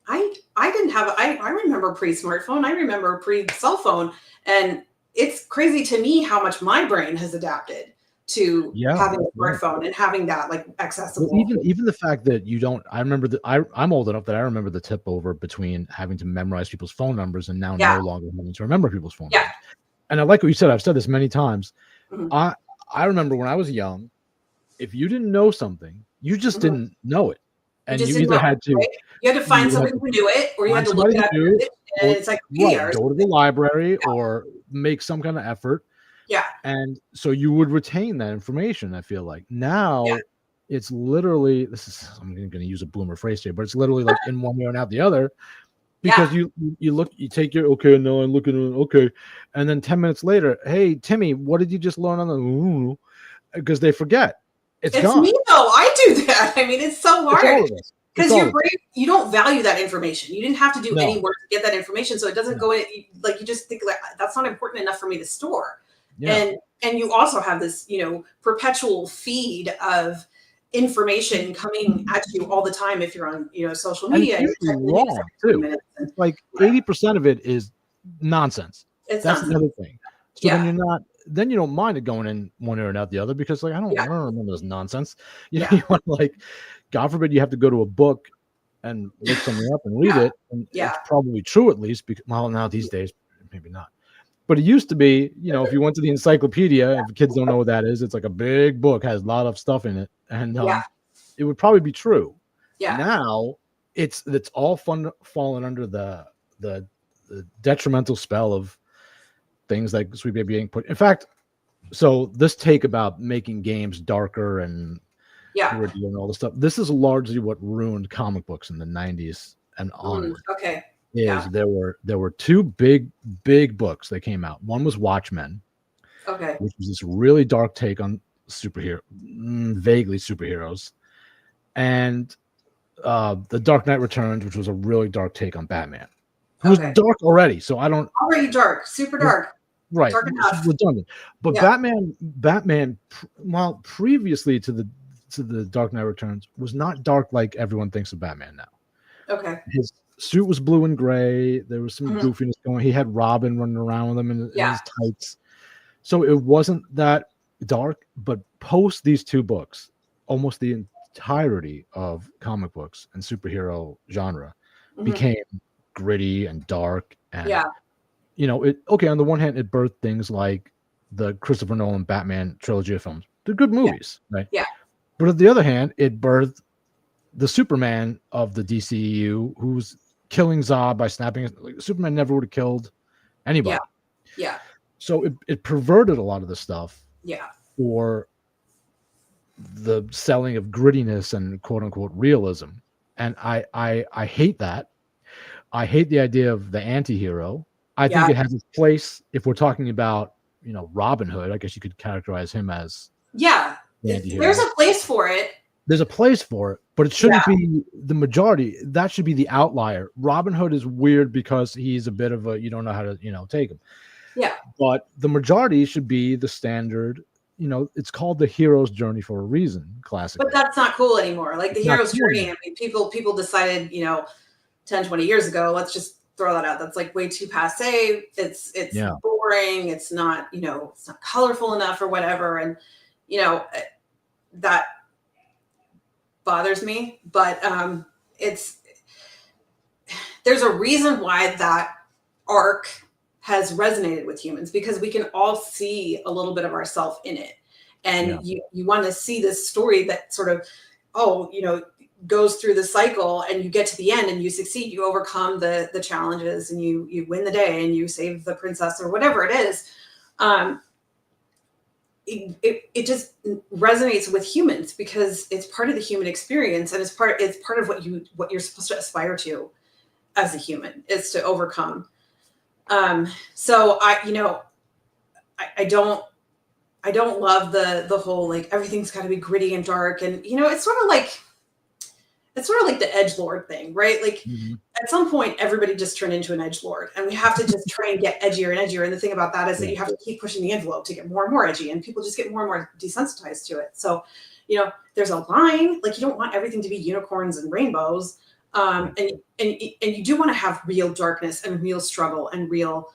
I didn't have, I remember pre-smartphone. I remember pre-cell phone, and it's crazy to me how much my brain has adapted to having a smartphone and having that like accessible.
Well, even the fact that you don't, I remember that I'm old enough that I remember the tip over between having to memorize people's phone numbers and now no longer having to remember people's phone numbers. And I like what you said. I've said this many times. I remember when I was young, if you didn't know something, you just didn't know it. And you either had to,
right? You had to find somebody who knew it, or you had to look it up. And it's like
go to the library or make some kind of effort.
Yeah.
And so you would retain that information. I feel like now it's literally, I'm going to use a boomer phrase here, but it's literally like in one ear and out the other, because you take your, okay, no, I'm looking, okay. And then 10 minutes later, hey, Timmy, what did you just learn on the, because they forget. It's gone.
Me though. I do that. I mean, it's so hard. Because your brain, you don't value that information. You didn't have to do any work to get that information. So it doesn't go in, like you just think like, that's not important enough for me to store. Yeah. And you also have this, perpetual feed of information coming at you all the time if you're on, social media.
And it's wrong too. Like 80% of it is nonsense. That's another thing. So then you don't mind it going in one ear and out the other, because like I don't remember this nonsense. You want to, like, God forbid you have to go to a book and look something up and read it. And it's probably true, at least, because now these days maybe not. But it used to be, if you went to the encyclopedia, if kids don't know what that is, it's like a big book, has a lot of stuff in it, and it would probably be true. Yeah. Now it's all fallen under the detrimental spell of things like Sweet Baby Inc. In fact, so this take about making games darker and and all this stuff, this is largely what ruined comic books in the 90s and onward.
Okay.
There were two big books that came out. One was Watchmen,
Okay.
which was this really dark take on vaguely superheroes, and The Dark Knight Returns, which was a really dark take on Batman, who's dark already. So I don't
already dark, super dark,
right,
dark enough,
redundant. But Batman, while previously to the Dark Knight Returns, was not dark like everyone thinks of Batman now.
Okay.
His suit was blue and gray. There was some goofiness going. He had Robin running around with him in his tights. So it wasn't that dark, but post these two books, almost the entirety of comic books and superhero genre became gritty and dark. And, on the one hand, it birthed things like the Christopher Nolan Batman trilogy of films. They're good movies, right?
Yeah.
But on the other hand, it birthed the Superman of the DCEU, who's killing Zod by snapping. Superman never would have killed anybody.
Yeah.
So it perverted a lot of the stuff.
Yeah.
For the selling of grittiness and quote unquote realism. And I hate that. I hate the idea of the anti-hero. I think it has its place if we're talking about, Robin Hood. I guess you could characterize him as
the anti-hero. There's a place for it.
There's a place for it, but it shouldn't be the majority. That should be the outlier. Robin Hood is weird because he's a bit of a, you don't know how to, take him.
Yeah.
But the majority should be the standard. It's called the hero's journey for a reason, classic.
But that's not cool anymore. Like the hero's journey, I mean, people decided, 10, 20 years ago, let's just throw that out. That's like way too passe. It's boring. It's not, it's not colorful enough or whatever. And, that bothers me. But there's a reason why that arc has resonated with humans, because we can all see a little bit of ourselves in it. And you want to see this story that sort of, goes through the cycle, and you get to the end and you succeed, you overcome the challenges, and you win the day and you save the princess or whatever it is. It just resonates with humans because it's part of the human experience, and it's part of what you're supposed to aspire to as a human, is to overcome. So I don't love the whole, like, everything's got to be gritty and dark. And, it's sort of like the edgelord thing, right? Like at some point, everybody just turned into an edgelord, and we have to just try and get edgier and edgier. And the thing about that is that you have to keep pushing the envelope to get more and more edgy, and people just get more and more desensitized to it. So, there's a line, like, you don't want everything to be unicorns and rainbows. And you do want to have real darkness and real struggle and real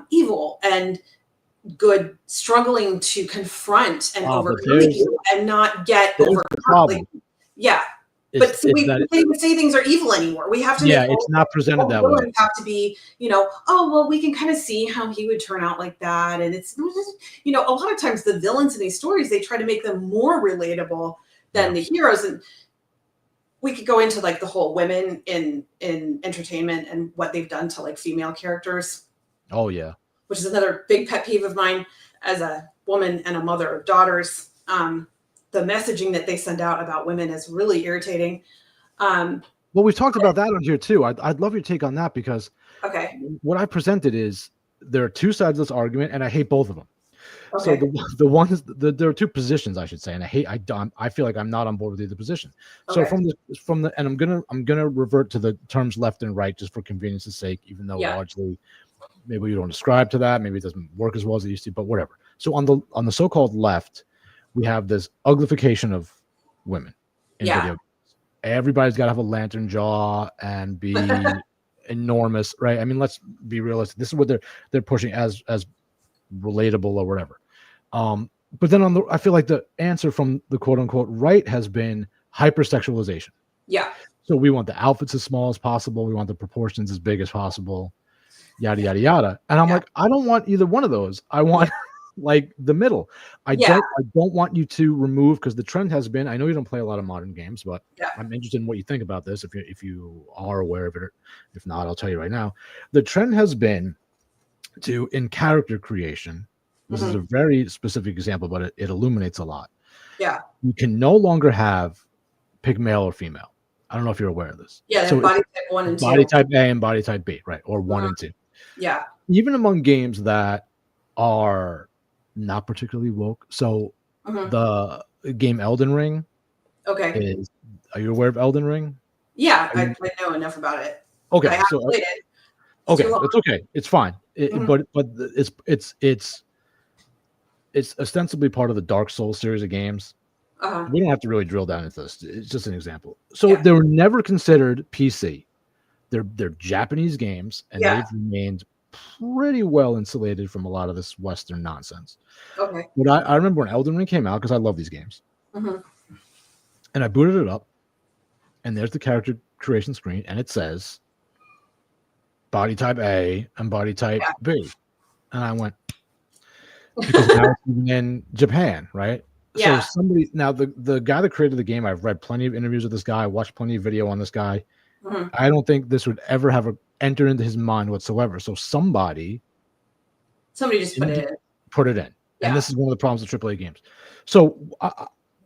evil and good struggling to confront and overcome evil and not get overcome. Like, but we can't even say things are evil anymore. We have to.
It's not presented that way.
Have to be, oh well, we can kind of see how he would turn out like that, and it's, a lot of times the villains in these stories, they try to make them more relatable than the heroes. And we could go into like the whole women in entertainment and what they've done to like female characters.
Oh yeah. Which
is another big pet peeve of mine as a woman and a mother of daughters. The messaging that they send out about women is really irritating.
Well, we've talked about that on here too. I'd love your take on that, because what I presented is there are two sides of this argument, and I hate both of them. So the one is there are two positions, I should say, and I feel like I'm not on board with either position. So from the and I'm gonna revert to the terms left and right just for convenience's sake, even though largely maybe you don't ascribe to that, maybe it doesn't work as well as it used to, but whatever. So on the so-called left, we have this uglification of women in video games. Everybody's got to have a lantern jaw and be enormous, right? I mean, let's be realistic. This is what they're pushing as relatable or whatever. But then I feel like the answer from the quote unquote right has been hypersexualization.
Yeah.
So we want the outfits as small as possible. We want the proportions as big as possible. Yada yada yada. And I'm like, I don't want either one of those. I want like the middle. I don't want you to remove, because the trend has been, I know you don't play a lot of modern games, but I'm interested in what you think about this, if you are aware of it, or if not, I'll tell you right now. The trend has been to, in character creation, this is a very specific example, but it illuminates a lot.
Yeah.
You can no longer have pick male or female. I don't know if you're aware of this.
Yeah, so body type 1 and 2.
Body type A and body type B, right? Or 1 and 2.
Yeah.
Even among games that are not particularly woke. So the game Elden Ring is. Are you aware of Elden Ring?
Yeah, I know enough about it.
Okay,
I haven't
so
played it.
okay, it's okay, it's fine. But it's ostensibly part of the Dark Souls series of games. We don't have to really drill down into this. It's just an example. So they were never considered PC. They're Japanese games, and they've remained pretty well insulated from a lot of this Western nonsense.
Okay.
But I remember when Elden Ring came out, because I love these games, and I booted it up, and there's the character creation screen, and it says body type A and body type B. And I went, because now it's even in Japan, right?
Yeah.
So somebody, now the guy that created the game, I've read plenty of interviews with this guy, watched plenty of video on this guy. I don't think this would ever have enter into his mind whatsoever. So somebody
just
put it in. Yeah. And this is one of the problems with AAA games. So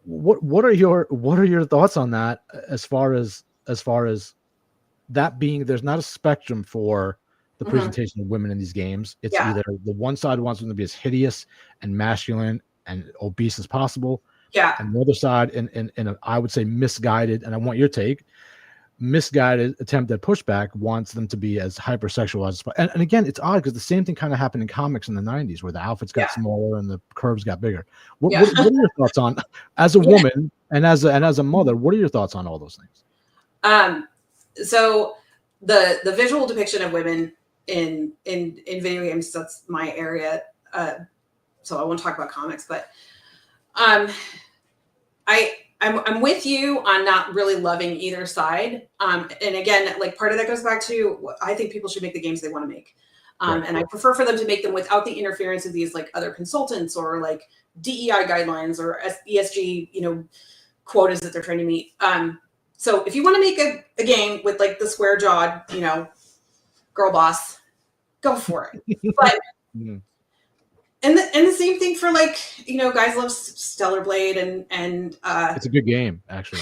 what are your thoughts on that, as far as that being, there's not a spectrum for the presentation of women in these games. It's either the one side wants them to be as hideous and masculine and obese as possible.
Yeah.
And the other side, in a, I would say, misguided, and I want your take, misguided attempt at pushback, wants them to be as hypersexualized. And again, it's odd because the same thing kind of happened in comics in the 90s, where the outfits got smaller and the curves got bigger. What are your thoughts on, as a woman and as a mother, what are your thoughts on all those things?
So the visual depiction of women in video games, that's my area. So I won't talk about comics, but I'm with you on not really loving either side. And again, like, part of that goes back to, I think people should make the games they want to make. And I prefer for them to make them without the interference of these like other consultants or like DEI guidelines or ESG, quotas that they're trying to meet. So if you want to make a game with like the square jawed, girl boss, go for it. But and the same thing for, like, guys love Stellar Blade and
it's a good game, actually.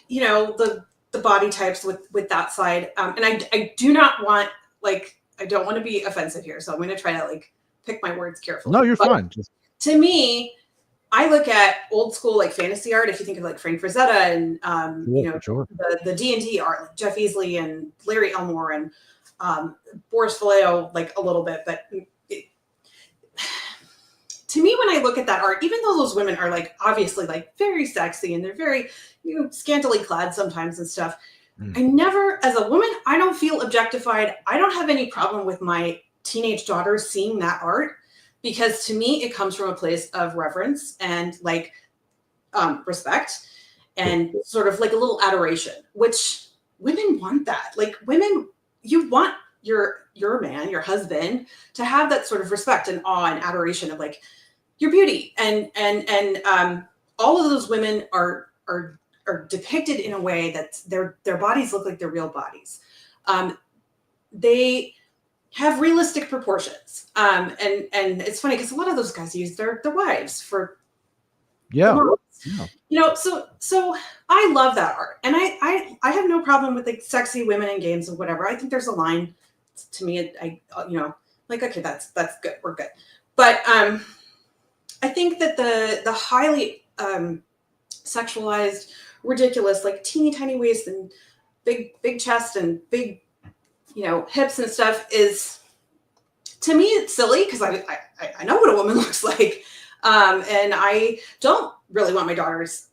The body types with that side. And I do not want, like, I don't want to be offensive here, so I'm going to try to like pick my words carefully.
No, you're fine.
To me, I look at old school like fantasy art. If you think of like Frank Frazetta and the D&D art, like Jeff Easley and Larry Elmore and Boris Vallejo, like a little bit, but to me, when I look at that art, even though those women are like obviously like very sexy and they're very scantily clad sometimes and stuff, I never, as a woman, I don't feel objectified. I don't have any problem with my teenage daughters seeing that art, because to me it comes from a place of reverence and like respect and sort of like a little adoration, which women want that. Like, women, you want your man, your husband, to have that sort of respect and awe and adoration of like your beauty, and all of those women are depicted in a way that their bodies look like their real bodies. They have realistic proportions, and it's funny because a lot of those guys use their wives for so I love that art, and I have no problem with like sexy women in games or whatever. I think there's a line. To me, like, okay, that's good, we're good. But I think that the highly sexualized, ridiculous, like teeny tiny waist and big chest and big hips and stuff is, to me, it's silly, because I know what a woman looks like, and I don't really want my daughters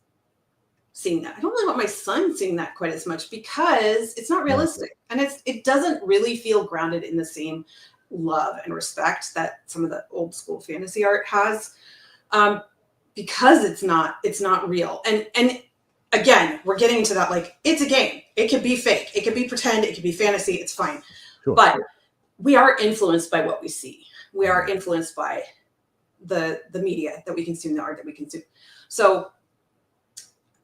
seeing that. I don't really want my son seeing that quite as much, because it's not realistic, and it doesn't really feel grounded in the same love and respect that some of the old school fantasy art has, because it's not real. And again, we're getting into that, like, it's a game. It could be fake. It could be pretend. It could be fantasy. It's fine. Sure. But we are influenced by what we see. We are influenced by the media that we consume, the art that we consume. So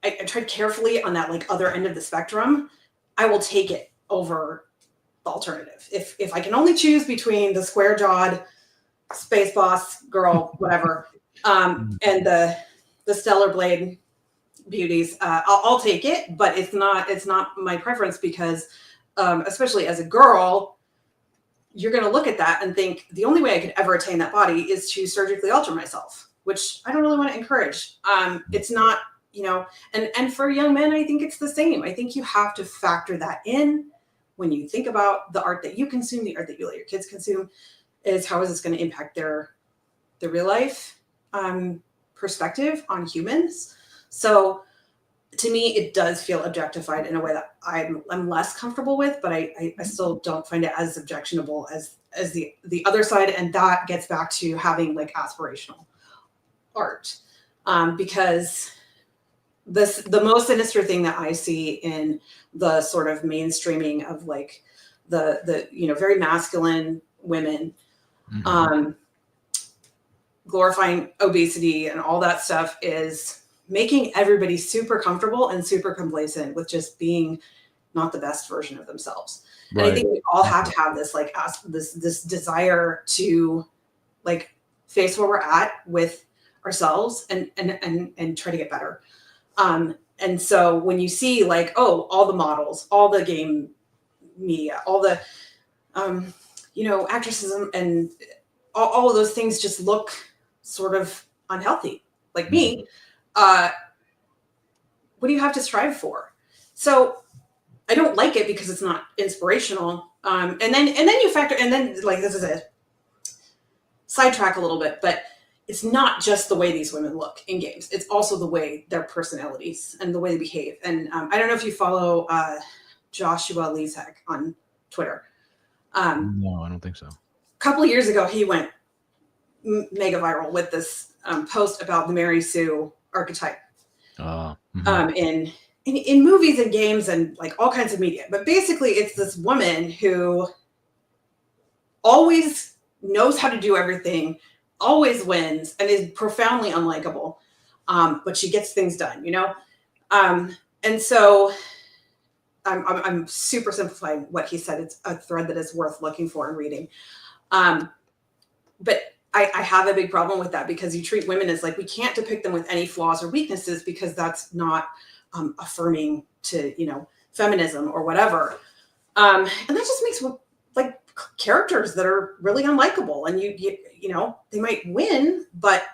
I tried carefully on that like other end of the spectrum. I will take it over the alternative. If I can only choose between the square jawed space boss girl, whatever, and the Stellar Blade beauties, I'll take it, but it's not my preference, because especially as a girl, you're going to look at that and think the only way I could ever attain that body is to surgically alter myself, which I don't really want to encourage. It's not, you know, and for young men, I think it's the same. I think you have to factor that in when you think about the art that you consume, the art that you let your kids consume, is how is this going to impact their real life perspective on humans. So to me, it does feel objectified in a way that I'm less comfortable with, but I still don't find it as objectionable as the other side. And that gets back to having like aspirational art, because the most sinister thing that I see in the sort of mainstreaming of like the you know, very masculine women, glorifying obesity and all that stuff is making everybody super comfortable and super complacent with just being not the best version of themselves. Right. And I think we all have to have this like this desire to like face where we're at with ourselves and try to get better. And so when you see like, oh, all the models, all the game media, all the you know, actresses and all of those things just look sort of unhealthy, like me. What do you have to strive for? So I don't like it because it's not inspirational. And then you factor, and then like, this is a sidetrack a little bit, but it's not just the way these women look in games. It's also the way their personalities and the way they behave. And I don't know if you follow Joshua Lezak on Twitter.
No, I don't think so.
A couple of years ago, he went mega viral with this post about the Mary Sue archetype in movies and games and like all kinds of media. But basically, it's this woman who always knows how to do everything, always wins, and is profoundly unlikable. But she gets things done, you know? And so I'm super simplifying what he said. It's a thread that is worth looking for and reading. But I have a big problem with that, because you treat women as like, we can't depict them with any flaws or weaknesses, because that's not affirming to, you know, feminism or whatever. And that just makes like characters that are really unlikable, and you know, they might win, but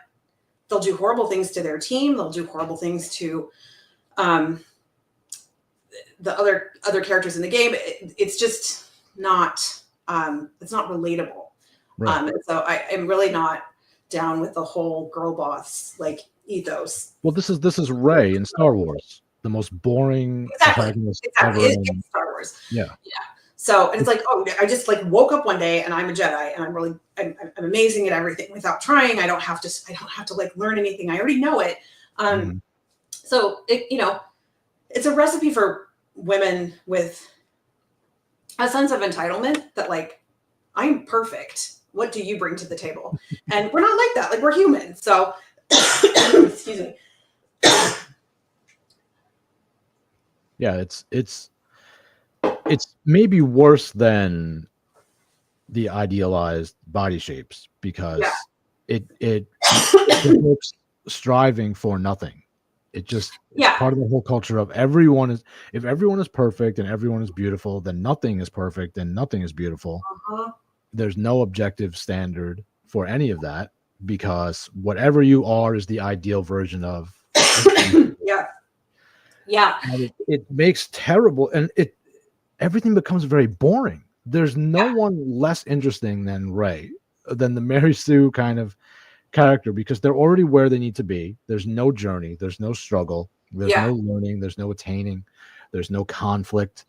they'll do horrible things to their team. They'll do horrible things to the other characters in the game. It's just not, it's not relatable. Right. So I am really not down with the whole girl boss like ethos.
Well, this is Rey in Star Wars, the most boring protagonist ever.
It's Star Wars.
Yeah.
So, and it's like, oh, I just like woke up one day and I'm a Jedi and I'm amazing at everything without trying. I don't have to like learn anything. I already know it. So it, you know, it's a recipe for women with a sense of entitlement that like, I'm perfect. What do you bring to the table? And we're not like that. Like, we're human. So, excuse me.
Yeah, it's maybe worse than the idealized body shapes, because it looks striving for nothing. It just it's part of the whole culture of if everyone is perfect and everyone is beautiful, then nothing is perfect and nothing is beautiful. There's no objective standard for any of that, because whatever you are is the ideal version of. And it makes terrible, and everything becomes very boring. There's no one less interesting than Rey, than the Mary Sue kind of character, because they're already where they need to be. There's no journey, there's no struggle, there's no learning, there's no attaining, there's no conflict.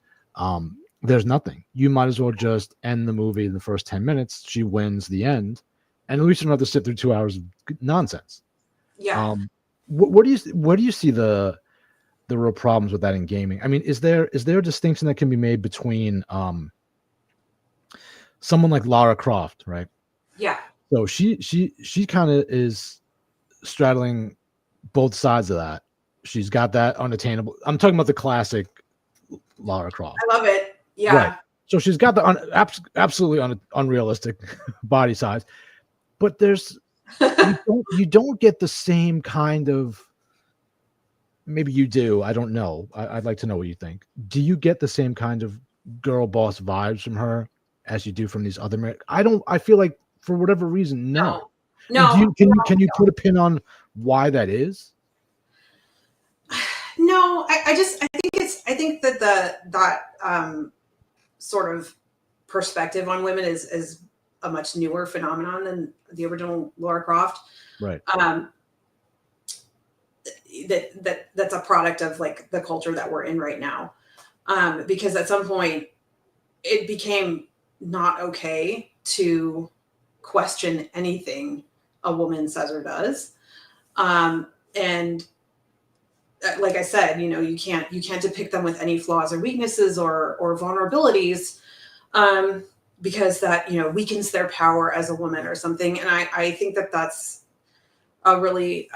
There's nothing. You might as well just end the movie in the first 10 minutes. She wins the end, and at least you don't have to sit through 2 hours of nonsense. Where do you see the real problems with that in gaming? I mean, is there a distinction that can be made between someone like Lara Croft, right?
Yeah.
So she kind of is straddling both sides of that. She's got that unattainable. I'm talking about the classic Lara Croft.
I love it. Yeah.
Right. So she's got the absolutely unrealistic body size, but there's you don't get the same kind of. Maybe you do. I don't know. I'd like to know what you think. Do you get the same kind of girl boss vibes from her as you do from these other. I feel like for whatever reason, no.
No.
Can you put a pin on why that is?
No, I think that that sort of perspective on women is a much newer phenomenon than the original Lara Croft.
Right.
That's a product of like the culture that we're in right now. Because at some point it became not okay to question anything a woman says or does. And like I said, you can't depict them with any flaws or weaknesses or vulnerabilities, because that, weakens their power as a woman or something. And I think that that's a really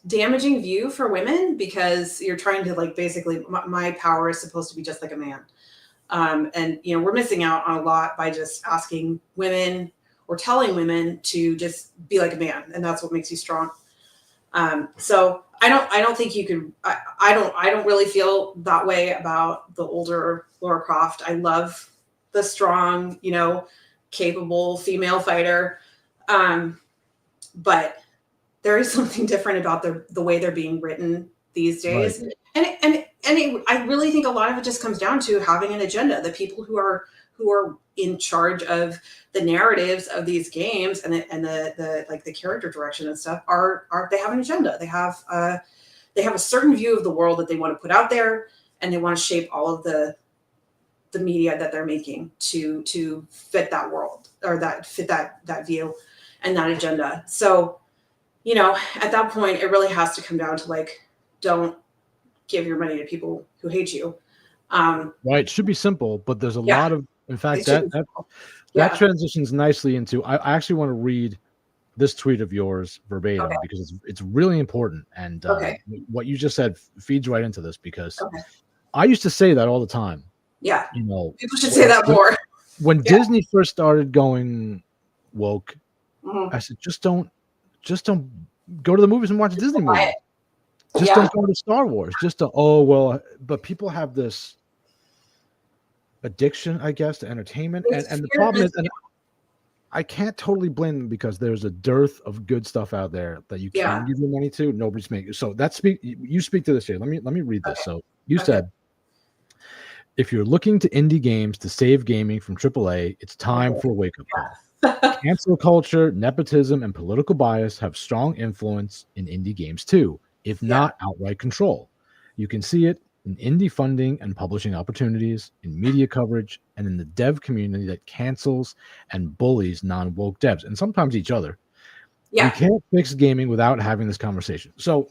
damaging view for women, because you're trying to like, basically my power is supposed to be just like a man. And, we're missing out on a lot by just asking women or telling women to just be like a man. And that's what makes you strong. So I don't think you could, I don't really feel that way about the older Lara Croft. I love the strong, capable female fighter. But there is something different about the way they're being written these days. Right. And I really think a lot of it just comes down to having an agenda. The people who are in charge of the narratives of these games and the like the character direction and stuff they have an agenda. They have a certain view of the world that they want to put out there, and they want to shape all of the media that they're making to fit that world, or that fit that view and that agenda. So, at that point, it really has to come down to like, don't give your money to people who hate you.
Right. It should be simple, but there's a lot of, in fact, that transitions nicely into, I actually want to read this tweet of yours verbatim, because it's really important. And what you just said feeds right into this, because I used to say that all the time.
Yeah. People should say that more.
When Disney first started going woke, I said, just don't go to the movies and watch a Disney movie. Just don't go to Star Wars. But people have this addiction, I guess, to entertainment. And the problem is, and I can't totally blame them, because there's a dearth of good stuff out there that you can give your money to. Nobody's making. So you speak to this here. Let me read this. So you said, if you're looking to indie games to save gaming from AAA, it's time for a wake-up call. Cancel culture, nepotism, and political bias have strong influence in indie games too, if not outright control. You can see it in indie funding and publishing opportunities, in media coverage, and in the dev community that cancels and bullies non-woke devs, and sometimes each other. You can't fix gaming without having this conversation. So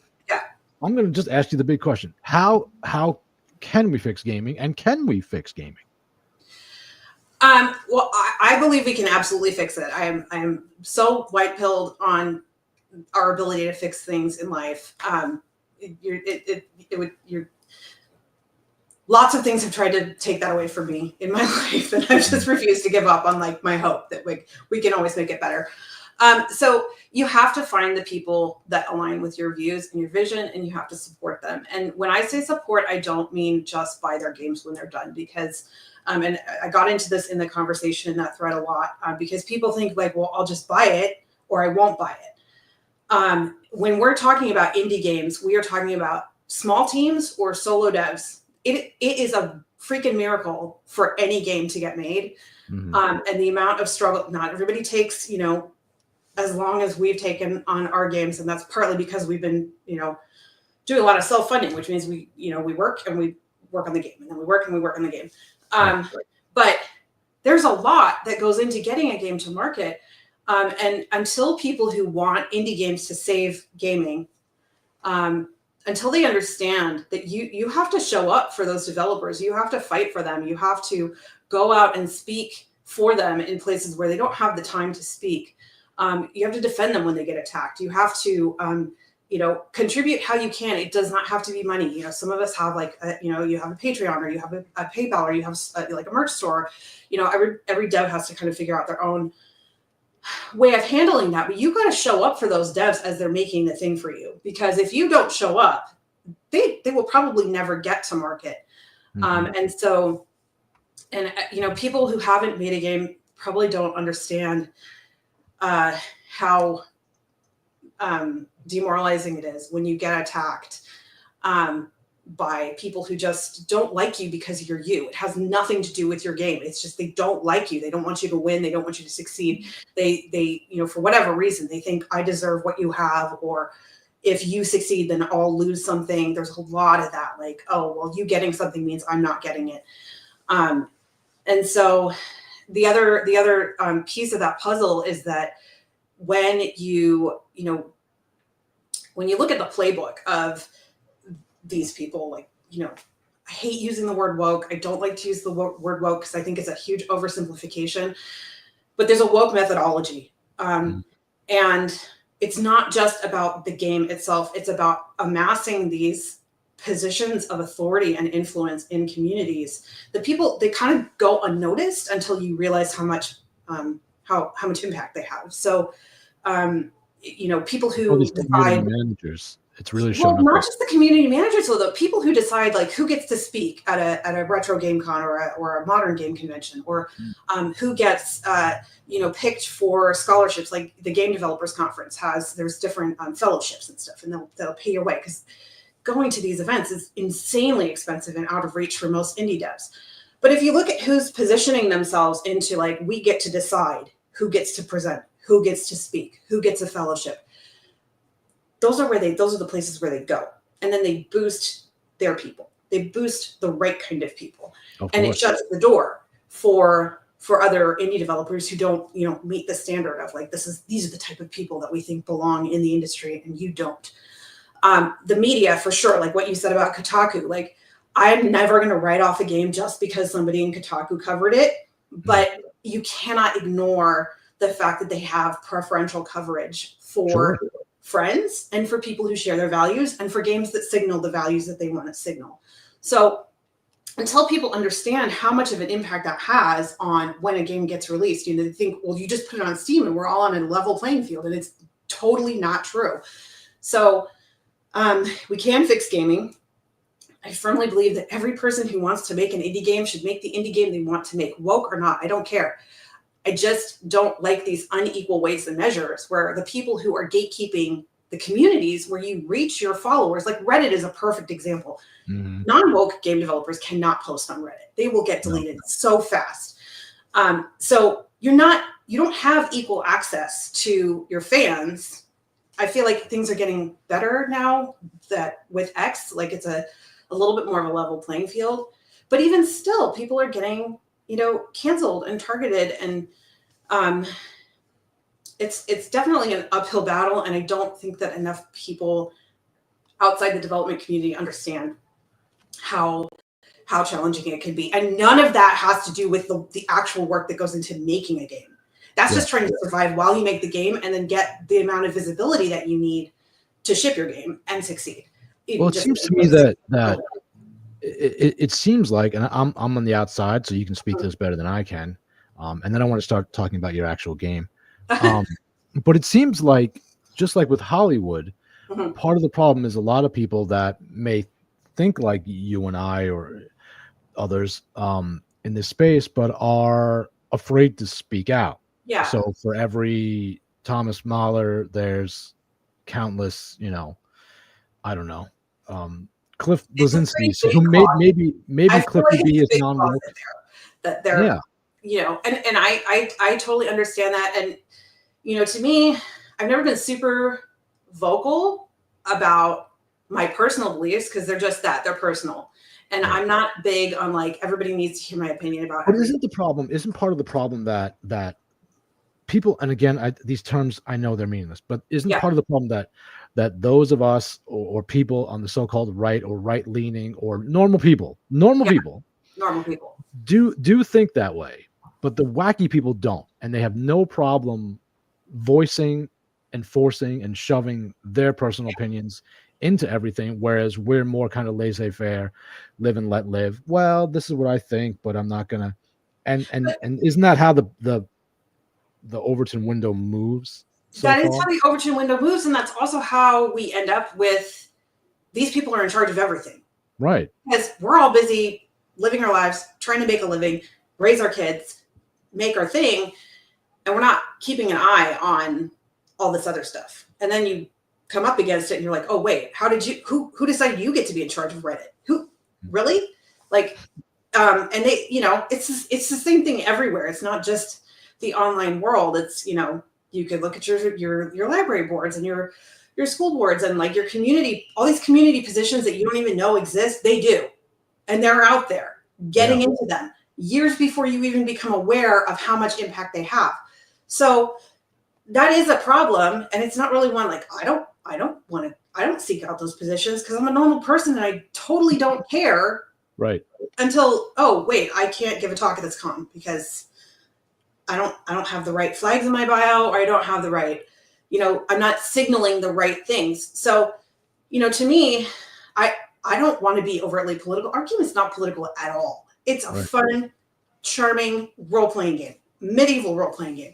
I'm going to just ask you the big question. How can we fix gaming, and can we fix gaming?
Well, I believe we can absolutely fix it. I am so white-pilled on our ability to fix things in life. Lots of things have tried to take that away from me in my life, and I've just refused to give up on like my hope that we can always make it better. So you have to find the people that align with your views and your vision, and you have to support them. And when I say support, I don't mean just buy their games when they're done, because and I got into this in the conversation in that thread a lot, because people think like, well, I'll just buy it or I won't buy it. When we're talking about indie games, we are talking about small teams or solo devs. It is a freaking miracle for any game to get made. And the amount of struggle, not everybody takes, as long as we've taken on our games. And that's partly because we've been, doing a lot of self-funding, which means we work and we work on the game, and then we work and we work on the game. But there's a lot that goes into getting a game to market. And until people who want indie games to save gaming, until they understand that you have to show up for those developers, you have to fight for them, you have to go out and speak for them in places where they don't have the time to speak. You have to defend them when they get attacked. You have to, contribute how you can. It does not have to be money. Some of us have you have a Patreon, or you have a PayPal, or you have like a merch store. Every dev has to kind of figure out their own way of handling that. But you got to show up for those devs as they're making the thing for you, because if you don't show up, they will probably never get to market. And so And people who haven't made a game probably don't understand how demoralizing it is when you get attacked by people who just don't like you because you're you. It has nothing to do with your game. It's just they don't like you. They don't want you to win. They don't want you to succeed. They for whatever reason, they think I deserve what you have, or if you succeed, then I'll lose something. There's a lot of that, like, oh, well, you getting something means I'm not getting it. And so the other piece of that puzzle is that when you look at the playbook of these people, like, I hate using the word woke. I don't like to use the word woke because I think it's a huge oversimplification, but there's a woke methodology. And it's not just about the game itself. It's about amassing these positions of authority and influence in communities. The people, they kind of go unnoticed until you realize how much impact they have. So, people who
decide managers, it's really showing up.
Not just the community managers, though, the people who decide like who gets to speak at a retro game con or a modern game convention, or who gets picked for scholarships. Like the Game Developers Conference there's different fellowships and stuff, and they'll pay your way, because going to these events is insanely expensive and out of reach for most indie devs. But if you look at who's positioning themselves into, like, we get to decide who gets to present, who gets to speak, who gets a fellowship, those are the places where they go. And then they boost their people. They boost the right kind of people. And it shuts the door for other indie developers who don't, meet the standard of, like, these are the type of people that we think belong in the industry, and you don't. The media, for sure, like what you said about Kotaku, like, I'm never going to write off a game just because somebody in Kotaku covered it, but you cannot ignore the fact that they have preferential coverage for friends and for people who share their values and for games that signal the values that they want to signal. So until people understand how much of an impact that has on when a game gets released, they think, well, you just put it on Steam and we're all on a level playing field, and it's totally not true. So we can fix gaming. I firmly believe that every person who wants to make an indie game should make the indie game they want to make, woke or not. I don't care. I just don't like these unequal weights and measures where the people who are gatekeeping the communities where you reach your followers, like Reddit is a perfect example. Non-woke game developers cannot post on Reddit. They will get deleted so fast. So you don't have equal access to your fans. I feel like things are getting better now that with X, like it's a little bit more of a level playing field. But even still, people are getting, canceled and targeted, and it's definitely an uphill battle. And I don't think that enough people outside the development community understand how challenging it can be. And none of that has to do with the actual work that goes into making a game. That's just trying to survive while you make the game and then get the amount of visibility that you need to ship your game and succeed.
Well, it seems to me that it seems like, and I'm on the outside, so you can speak to this better than I can. And then I want to start talking about your actual game. But it seems like, just like with Hollywood, part of the problem is a lot of people that may think like you and I or others in this space, but are afraid to speak out.
Yeah.
So for every Thomas Mahler, there's countless, I don't know, Cliff Blazinski, who maybe Cliff would be his non-woke.
That they're, and I totally understand that. And, to me, I've never been super vocal about my personal beliefs because they're just that, they're personal. And I'm not big on, like, everybody needs to hear my opinion about it.
But isn't part of the problem that people, and again, these terms, I know they're meaningless, but isn't part of the problem that those of us or people on the so-called right or right-leaning or normal people do think that way, but the wacky people don't, and they have no problem voicing and forcing and shoving their personal opinions into everything, whereas we're more kind of laissez-faire, live and let live. Well, this is what I think, but I'm not gonna. And isn't that how the Overton window moves?
That is how the Overton window moves, and that's also how we end up with these people are in charge of everything.
Right.
Because we're all busy living our lives, trying to make a living, raise our kids, make our thing, and we're not keeping an eye on all this other stuff. And then you come up against it and you're like, oh wait, who decided you get to be in charge of Reddit? Who really? Like, and they, it's the same thing everywhere. It's not just the online world. It's, you could look at your library boards and your school boards and like your community, all these community positions that you don't even know exist. They do. And they're out there getting into them years before you even become aware of how much impact they have. So that is a problem. And it's not really one, like, I don't seek out those positions because I'm a normal person and I totally don't care.
Right.
Until, oh wait, I can't give a talk at this con because I don't have the right flags in my bio, or I don't have the right, I'm not signaling the right things. So, to me, I don't want to be overtly political. Our game is not political at all. It's a fun, charming role-playing game, medieval role-playing game.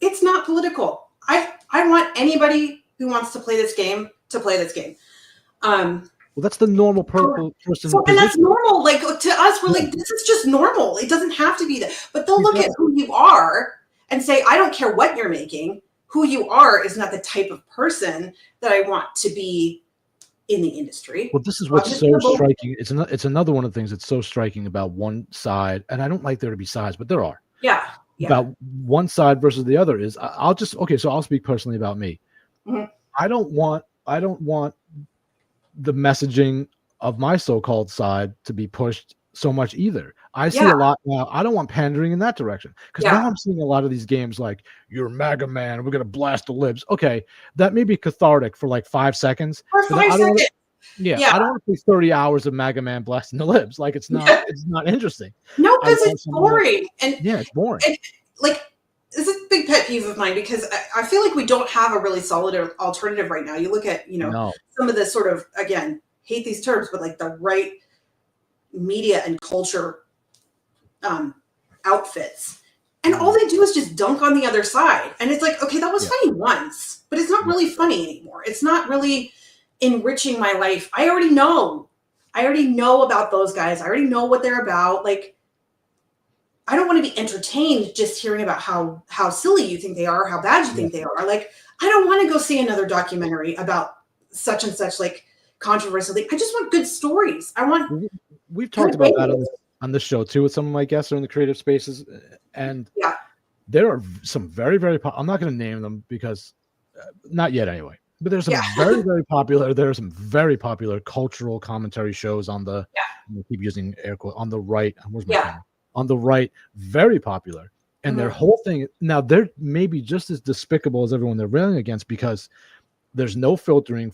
It's not political. I want anybody who wants to play this game to play this game.
Well, that's the normal person.
So, and that's normal. Like, to us, we're like, this is just normal. It doesn't have to be that. But they'll look at who you are and say, I don't care what you're making. Who you are is not the type of person that I want to be in the industry.
Well, this is what's so striking. It's another one of the things that's so striking about one side, and I don't like there to be sides, but there are.
Yeah.
About one side versus the other is so I'll speak personally about me.
Mm-hmm.
I don't want the messaging of my so-called side to be pushed so much either. I see a lot now. I don't want pandering in that direction because now I'm seeing a lot of these games like you're MAGA man. We're going to blast the libs. Okay. That may be cathartic for like 5 seconds.
For 5 seconds.
I don't want to play 30 hours of MAGA man blasting the libs. Like it's not interesting.
No, because it's boring.
It's boring.
And like, this is a big pet peeve of mine because I feel like we don't have a really solid alternative right now. You look at, some of the sort of, again, hate these terms, but like the right media and culture outfits. And all they do is just dunk on the other side. And it's like, okay, that was funny once, but it's not really funny anymore. It's not really enriching my life. I already know about those guys. I already know what they're about. Like, I don't want to be entertained just hearing about how silly you think they are, how bad you think they are. Like, I don't want to go see another documentary about such and such like controversial thing. I just want good stories.
We've talked about that on the show too with some of my guests in the creative spaces, and there are some very, very. I'm not going to name them because not yet anyway. But there's some very, very popular. There are some very popular cultural commentary shows on the. I keep using air quote on the right. Where's my camera? On the right, very popular. And their whole thing, now they're maybe just as despicable as everyone they're railing against because there's no filtering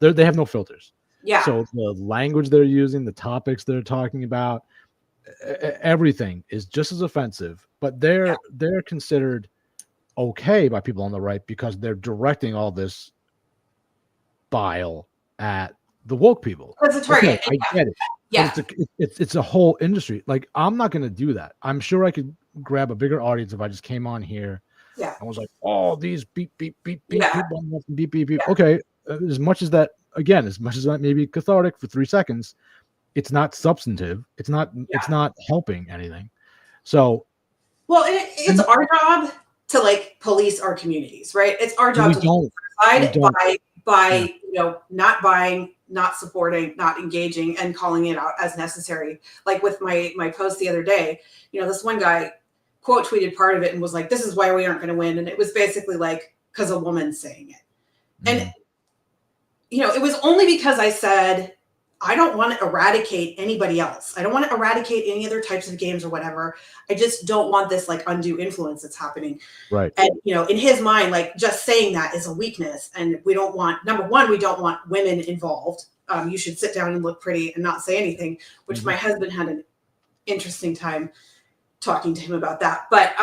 they have no filters. Yeah. So the language they're using, the topics they're talking about, everything is just as offensive, but they're considered okay by people on the right because they're directing all this bile at the woke people.
That's a target.
Okay, I get it. Yeah. It's a whole industry. Like, I'm not going to do that. I'm sure I could grab a bigger audience if I just came on here and was like, oh, these beep, beep, beep, beep, beep, beep, beep. Okay. As much as that may be cathartic for 3 seconds, it's not substantive. It's not helping anything. So.
Well, it's our job to like police our communities, right? It's our job to by not buying, not supporting, not engaging, and calling it out as necessary. Like with my post the other day, this one guy quote tweeted part of it and was like, this is why we aren't going to win. And it was basically like, because a woman's saying it. And, it was only because I said, I don't want to eradicate anybody else. I don't want to eradicate any other types of games or whatever. I just don't want this like undue influence that's happening.
Right.
And, in his mind, like just saying that is a weakness. And we don't want, number one, we don't want women involved. You should sit down and look pretty and not say anything, which my husband had an interesting time talking to him about that. But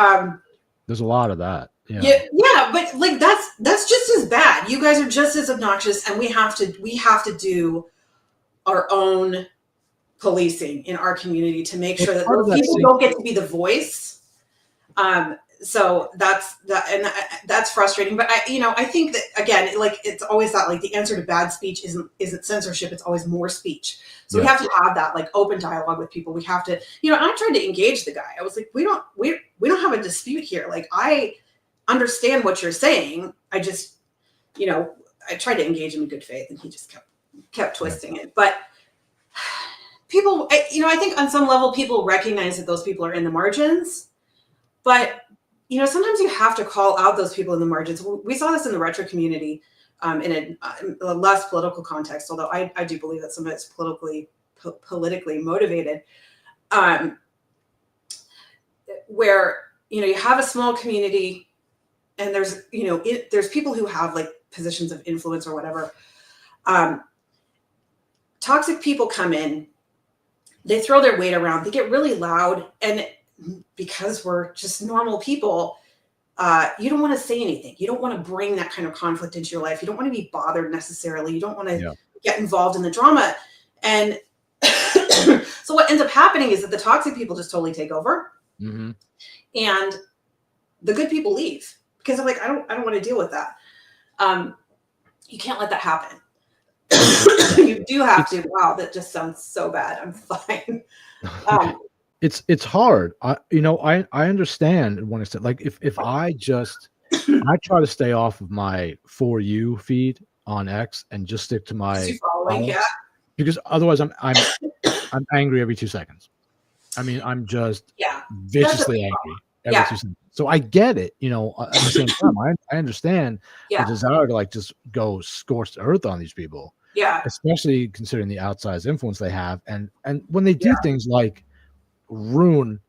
there's a lot of that.
Yeah, but like that's just as bad. You guys are just as obnoxious, and we have to do our own policing in our community to make sure that those people don't get to be the voice. So that's frustrating. But I think that, again, like, it's always that, like, the answer to bad speech isn't censorship. It's always more speech. So we have to have that, like, open dialogue with people. We have to, and I tried to engage the guy. I was like, we don't have a dispute here. Like, I understand what you're saying. I just, I tried to engage him in good faith, and he just kept twisting it. But people, I think on some level people recognize that those people are in the margins, but sometimes you have to call out those people in the margins. We saw this in the retro community, in a less political context, although I do believe that some of it's politically motivated, where you have a small community, and there's there's people who have, like, positions of influence or whatever. Toxic people come in, they throw their weight around, they get really loud, and because we're just normal people, you don't want to say anything. You don't want to bring that kind of conflict into your life. You don't want to be bothered necessarily. You don't want to get involved in the drama. And so what ends up happening is that the toxic people just totally take over, and the good people leave, because I'm like, I don't want to deal with that. You can't let that happen. You do have to. Wow, that just sounds so bad. I'm fine.
It's hard. I understand when I said, like, if I try to stay off of my For You feed on X and just stick to my because otherwise I'm angry every 2 seconds. I mean, I'm just viciously angry every 2 seconds. So I get it, at the same time, I understand the desire to, like, just go scorched earth on these people.
Yeah.
Especially considering the outsized influence they have. And when they do things like ruin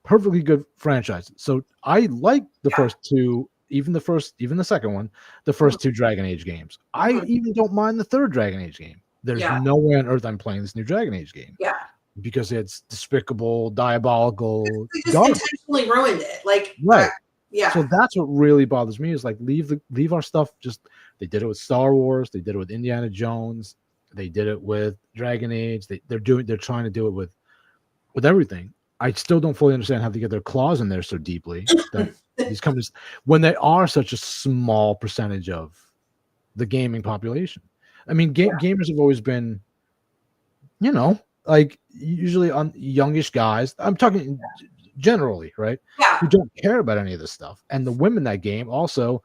perfectly good franchises. So I like the first two, even the second one, the first two Dragon Age games. I even don't mind the third Dragon Age game. There's no way on earth I'm playing this new Dragon Age game.
Yeah.
Because it's despicable, diabolical.
They just intentionally ruined it. Like,
right.
Yeah.
So that's what really bothers me, is, like, leave our stuff. Just, they did it with Star Wars, they did it with Indiana Jones, they did it with Dragon Age. They're trying to do it with everything. I still don't fully understand how they get their claws in there so deeply that these companies, when they are such a small percentage of the gaming population. I mean, gamers have always been, like, usually on youngish guys. I'm talking generally, right?
Yeah.
Who don't care about any of this stuff. And the women in that game also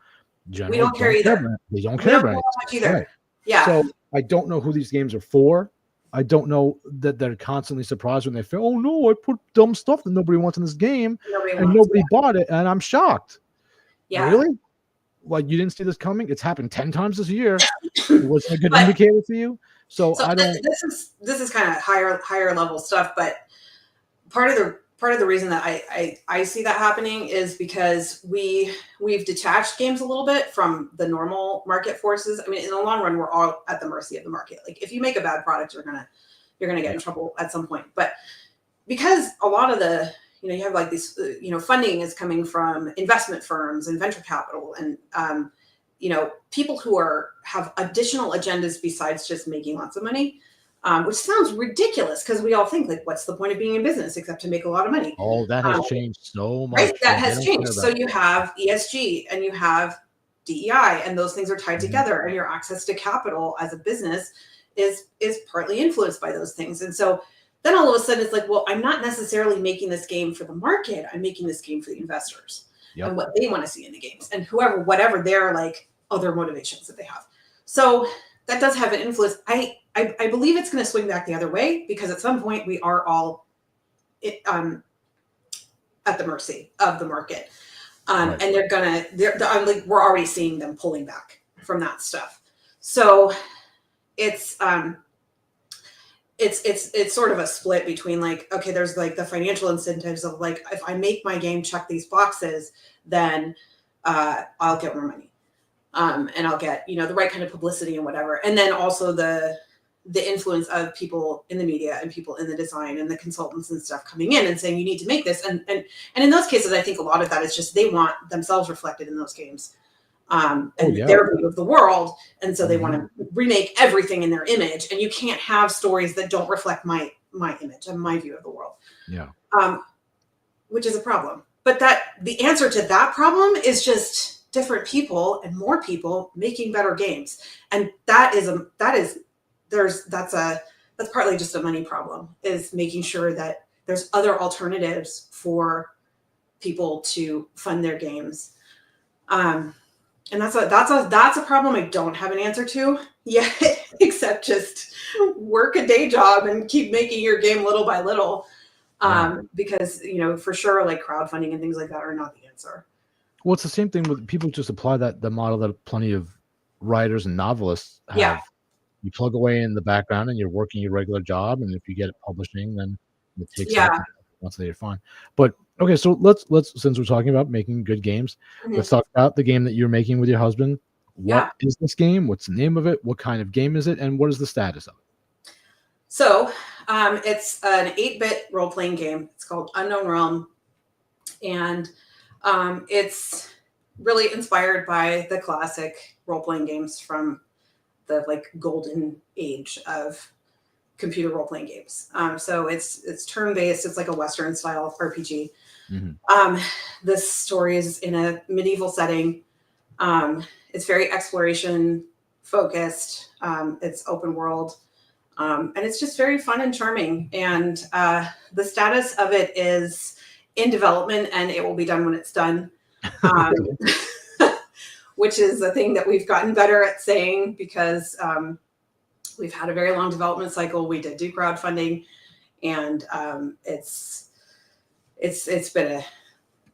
generally
we don't care either.
They don't care about
it either. Right.
Yeah. So I don't know who these games are for. I don't know that they're constantly surprised when they feel, oh no, I put dumb stuff that nobody wants in this game, and nobody bought it, and I'm shocked. Yeah. Really? Like, you didn't see this coming? It's happened 10 times this year. It wasn't a good indicator for you. So I don't.
This is kind of higher level stuff, but part of the reason that I see that happening is because we've detached games a little bit from the normal market forces. I mean, in the long run, we're all at the mercy of the market. Like, if you make a bad product, you're gonna get in trouble at some point. But because a lot of the you have, like, these funding is coming from investment firms and venture capital, and people who have additional agendas besides just making lots of money. Which sounds ridiculous, because we all think, like, what's the point of being in business except to make a lot of money?
Oh, that has changed so much.
Right? That has changed. So you have ESG and you have DEI, and those things are tied together, and your access to capital as a business is partly influenced by those things. And so then all of a sudden it's like, well, I'm not necessarily making this game for the market. I'm making this game for the investors and what they want to see in the games, and whatever their, like, other motivations that they have. So that does have an influence. I believe it's going to swing back the other way, because at some point we are all at the mercy of the market. And we're already seeing them pulling back from that stuff. So it's sort of a split between, like, okay, there's, like, the financial incentives of, like, if I make my game check these boxes, then I'll get more money. And I'll get, the right kind of publicity and whatever. And then also the influence of people in the media and people in the design and the consultants and stuff coming in and saying, you need to make this. And in those cases, I think a lot of that is just they want themselves reflected in those games, and their view of the world. And so they want to remake everything in their image. And you can't have stories that don't reflect my image and my view of the world.
Yeah.
Which is a problem. but the answer to that problem is just different people and more people making better games. And that's partly just a money problem, is making sure that there's other alternatives for people to fund their games. And that's a problem I don't have an answer to yet, except just work a day job and keep making your game little by little. Because, for sure, like crowdfunding and things like that are not the answer.
Well, it's the same thing with people just apply the model that plenty of writers and novelists have.
Yeah.
You plug away in the background and you're working your regular job. And if you get it publishing, then it takes off once they're fine. But okay, so let's since we're talking about making good games, let's talk about the game that you're making with your husband. What is this game? What's the name of it? What kind of game is it? And what is the status of it?
So it's an 8-bit role-playing game. It's called Unknown Realm. And it's really inspired by the classic role-playing games from the golden age of computer role-playing games. So it's turn-based. It's like a Western style RPG. This story is in a medieval setting. It's very exploration focused. It's open world. And it's just very fun and charming. And the status of it is in development, and it will be done when it's done, which is a thing that we've gotten better at saying, because we've had a very long development cycle. We did do crowdfunding, and it's been a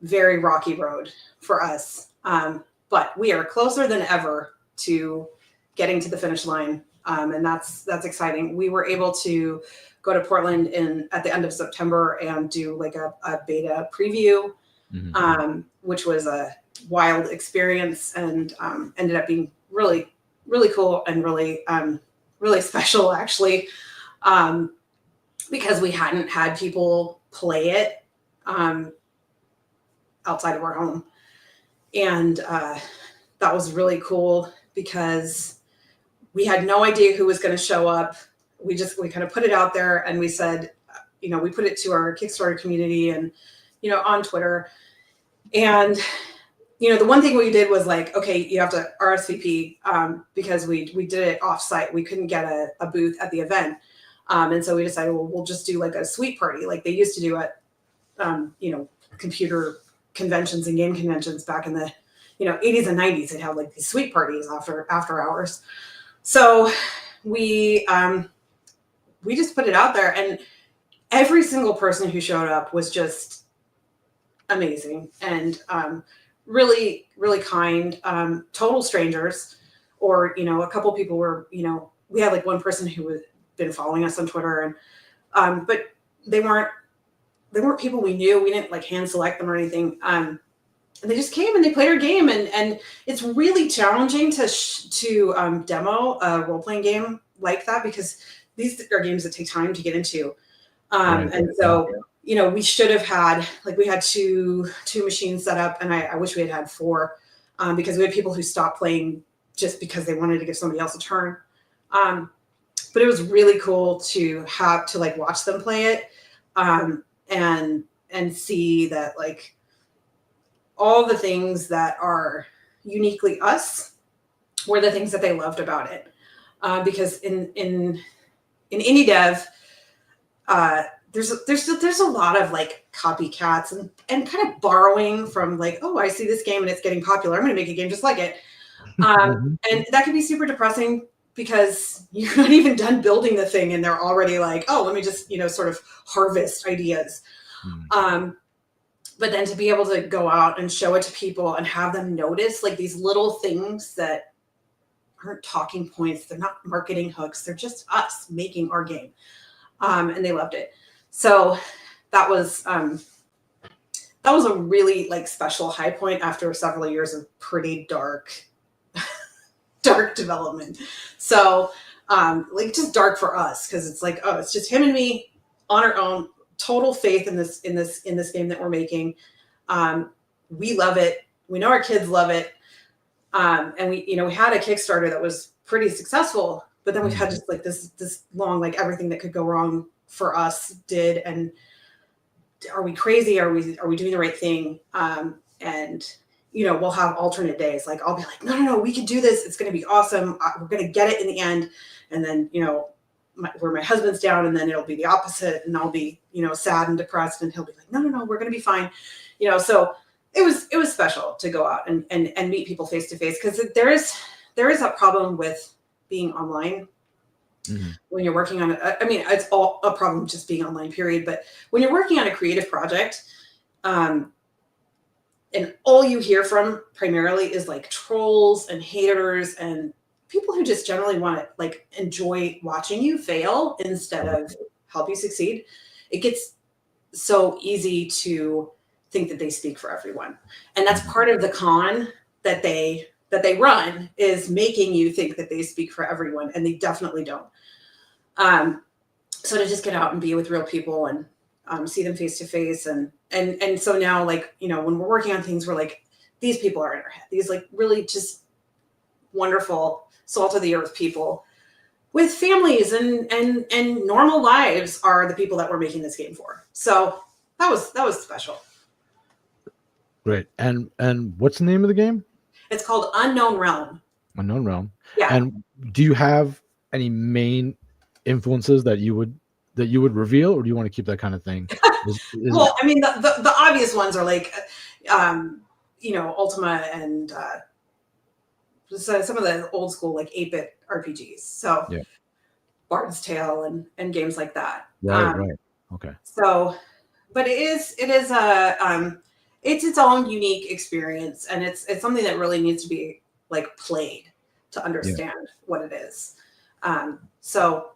very rocky road for us. But we are closer than ever to getting to the finish line. And that's exciting. We were able to go to Portland at the end of September and do like a beta preview, which was a wild experience, and ended up being really, really cool and really, really special, actually, because we hadn't had people play it outside of our home. And that was really cool, because we had no idea who was going to show up. We kind of put it out there, and we said, we put it to our Kickstarter community and, on Twitter. And, the one thing we did was like, okay, you have to RSVP, because we did it offsite. We couldn't get a booth at the event. And so we decided, well, we'll just do like a suite party like they used to do at, computer conventions and game conventions back in the, 80s and 90s. They'd have like these suite parties after hours. So we just put it out there, and every single person who showed up was just amazing, and really, really kind, total strangers, or, a couple people were, we had like one person who had been following us on Twitter, and but they weren't people we knew. We didn't like hand select them or anything. And they just came and they played our game, and it's really challenging to demo a role-playing game like that, because these are games that take time to get into. And so, we should have had, like, we had two machines set up, and I wish we had 4, because we had people who stopped playing just because they wanted to give somebody else a turn. But it was really cool to like watch them play it, and see that, like, all the things that are uniquely us were the things that they loved about it. Because in indie dev, there's a lot of like copycats and kind of borrowing from, like, oh, I see this game and it's getting popular, I'm going to make a game just like it. And that can be super depressing, because you're not even done building the thing and they're already like, oh, let me just, sort of harvest ideas. But then to be able to go out and show it to people and have them notice, like, these little things that aren't talking points, they're not marketing hooks, they're just us making our game. And they loved it. So that was a really, like, special high point after several years of pretty dark development. So like, just dark for us, because it's like, oh, it's just him and me on our own. Total faith in this game that we're making. We love it. We know our kids love it. And we had a Kickstarter that was pretty successful, but then we've had just like this long, like, everything that could go wrong for us did are we crazy? Are we doing the right thing? And we'll have alternate days. Like I'll be like, no, we can do this. It's going to be awesome. We're going to get it in the end. And then, where my husband's down, and then it'll be the opposite, and I'll be, sad and depressed, and he'll be like, no, we're going to be fine. So it was special to go out and meet people face to face, because there is a problem with being online. Mm-hmm. When you're working on it. I mean, it's all a problem just being online, period. But when you're working on a creative project, and all you hear from primarily is like trolls and haters and people who just generally want to like enjoy watching you fail instead of help you succeed, it gets so easy to think that they speak for everyone. And that's part of the con that they run, is making you think that they speak for everyone, and they definitely don't. So to just get out and be with real people and see them face to face, and so now, like, when we're working on things, we're like, these people are in our head. These like really just wonderful salt of the earth people with families and normal lives are the people that we're making this game for. So that was special.
Great. And what's the name of the game?
It's called Unknown Realm.
Unknown Realm.
Yeah.
And do you have any main influences that you would reveal, or do you want to keep that kind of thing?
Well, I mean, the obvious ones are like, Ultima and so some of the old school like 8-bit RPGs. So yeah. Bard's Tale and games like that.
Right. Okay.
So, but it is it's its own unique experience, and it's something that really needs to be like played to understand what it is. So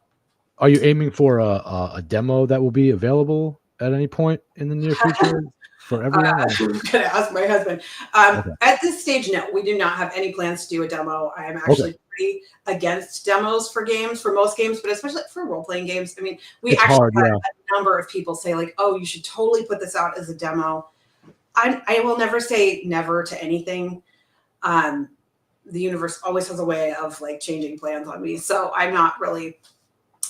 are you aiming for a demo that will be available at any point in the near future for everyone?
I'm going to ask my husband. Okay. At this stage, no, we do not have any plans to do a demo. I am actually pretty against demos for most games, but especially for role-playing games. I mean, it's actually hard, had a number of people say like, oh, you should totally put this out as a demo. I will never say never to anything. The universe always has a way of like changing plans on me. So I'm not really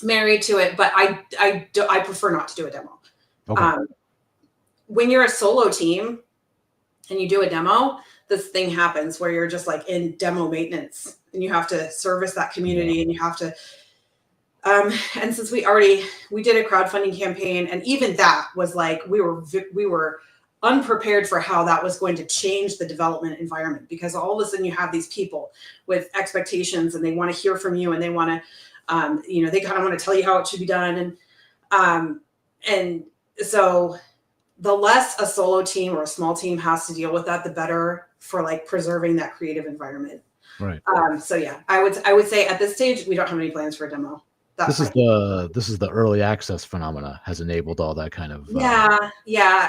married to it, but I prefer not to do a demo. Okay. When you're a solo team and you do a demo, this thing happens where you're just like in demo maintenance, and you have to service that community, and you have to, and since we did a crowdfunding campaign, and even that was like, we were unprepared for how that was going to change the development environment, because all of a sudden you have these people with expectations, and they want to hear from you, and they want to, they kind of want to tell you how it should be done. And so the less a solo team or a small team has to deal with that, the better for like preserving that creative environment.
Right.
So yeah, I would say at this stage, we don't have any plans for a demo.
This is the early access phenomena has enabled all that kind of.
Yeah.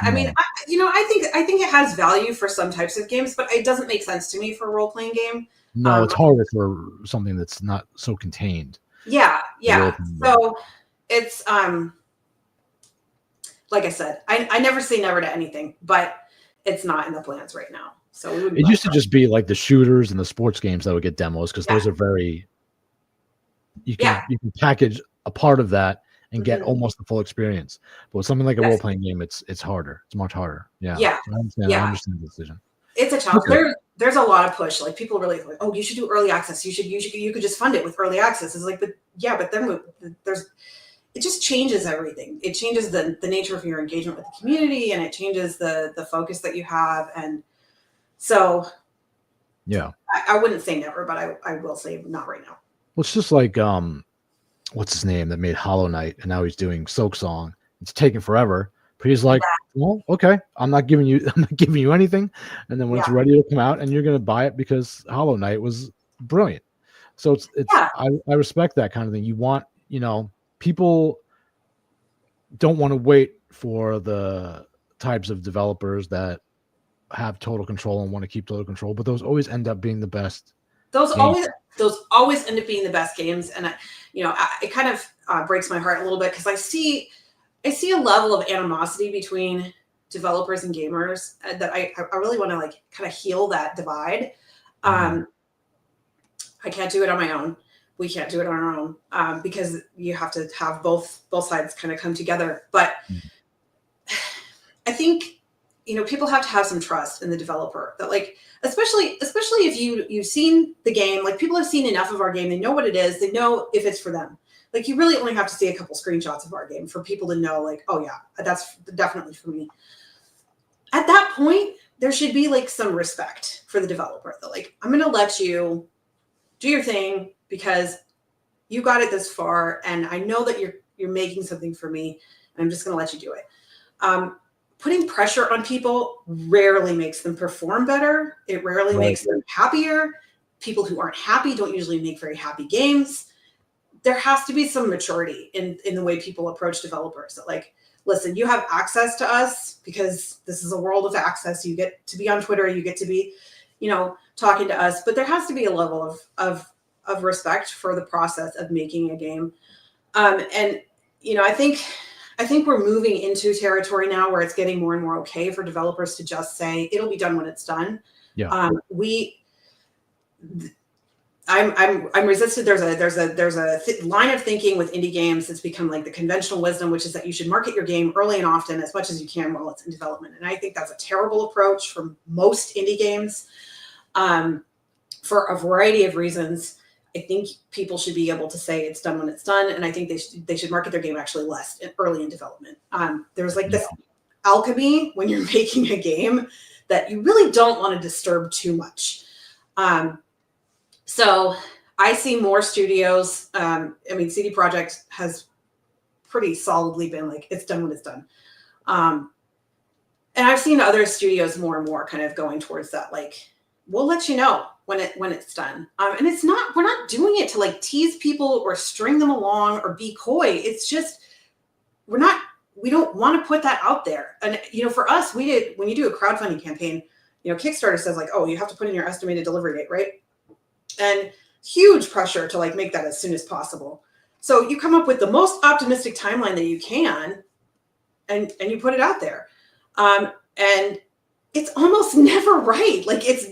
I mean, I think it has value for some types of games, but it doesn't make sense to me for a role-playing game.
No, it's harder for something that's not so contained.
Yeah. So it's like I said, I never say never to anything, but it's not in the plans right now. So it
used to just be like the shooters and the sports games that would get demos, because those are very. You can package a part of that and get almost the full experience. But with something like a role-playing game, it's harder. It's much harder. Yeah.
I
understand the decision.
It's a challenge. Okay. There's a lot of push. Like people really like, oh, you should do early access. You could just fund it with early access. It's like, but then it just changes everything. It changes the nature of your engagement with the community, and it changes the focus that you have. And so
yeah,
I wouldn't say never, but I will say not right now.
Well, it's just like what's his name that made Hollow Knight, and now he's doing Silk Song. It's taking forever, but he's like, well, okay, I'm not giving you anything, and then when it's ready to come out, and you're gonna buy it because Hollow Knight was brilliant. So it's I respect that kind of thing. You want, people don't want to wait for the types of developers that have total control and want to keep total control, but those always end up being the best.
Those always end up being the best games, and it kind of breaks my heart a little bit, because I see a level of animosity between developers and gamers that I really want to like kind of heal that divide. I can't do it on my own. We can't do it on our own, because you have to have both sides kind of come together. But I think, people have to have some trust in the developer that, like, especially if you've seen the game, like, people have seen enough of our game. They know what it is. They know if it's for them. Like, you really only have to see a couple screenshots of our game for people to know, like, oh yeah, that's definitely for me. At that point, there should be like some respect for the developer. That, like, I'm going to let you do your thing because you got it this far, and I know that you're making something for me, and I'm just going to let you do it. Putting pressure on people rarely makes them perform better. It rarely makes them happier. People who aren't happy don't usually make very happy games. There has to be some maturity in the way people approach developers. That, like, listen, you have access to us because this is a world of access. You get to be on Twitter. You get to be, talking to us. But there has to be a level of respect for the process of making a game. And I think we're moving into territory now where it's getting more and more okay for developers to just say it'll be done when it's done.
Yeah.
I'm resistant. There's a line of thinking with indie games that's become like the conventional wisdom, which is that you should market your game early and often as much as you can while it's in development. And I think that's a terrible approach for most indie games, for a variety of reasons. I think people should be able to say it's done when it's done, and I think they should market their game actually less early in development. There's like this alchemy when you're making a game that you really don't want to disturb too much. So I see more studios. CD Projekt has pretty solidly been like, it's done when it's done. And I've seen other studios more and more kind of going towards that. Like, we'll let you know when it's done. And we're not doing it to like tease people or string them along or be coy. It's just, we don't want to put that out there. And, for us, when you do a crowdfunding campaign, Kickstarter says like, oh, you have to put in your estimated delivery date, right? And huge pressure to like make that as soon as possible. So you come up with the most optimistic timeline that you can, and you put it out there. And it's almost never right. Like it's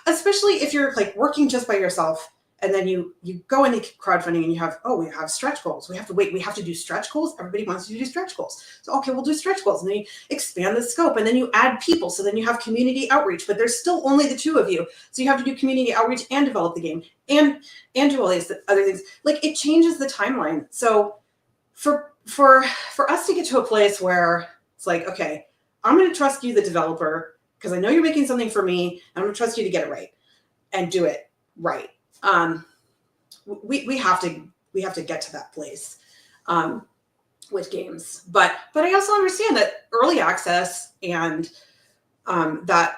especially if you're like working just by yourself, and then you go into crowdfunding and we have stretch goals. We have to do stretch goals. Everybody wants you to do stretch goals. So, okay, we'll do stretch goals. And then you expand the scope, and then you add people. So then you have community outreach, but there's still only the two of you. So you have to do community outreach and develop the game and do all these other things. Like, it changes the timeline. So for us to get to a place where it's like, okay, I'm going to trust you, the developer, because I know you're making something for me. I'm going to trust you to get it right and do it right. We have to get to that place with games, but I also understand that early access and that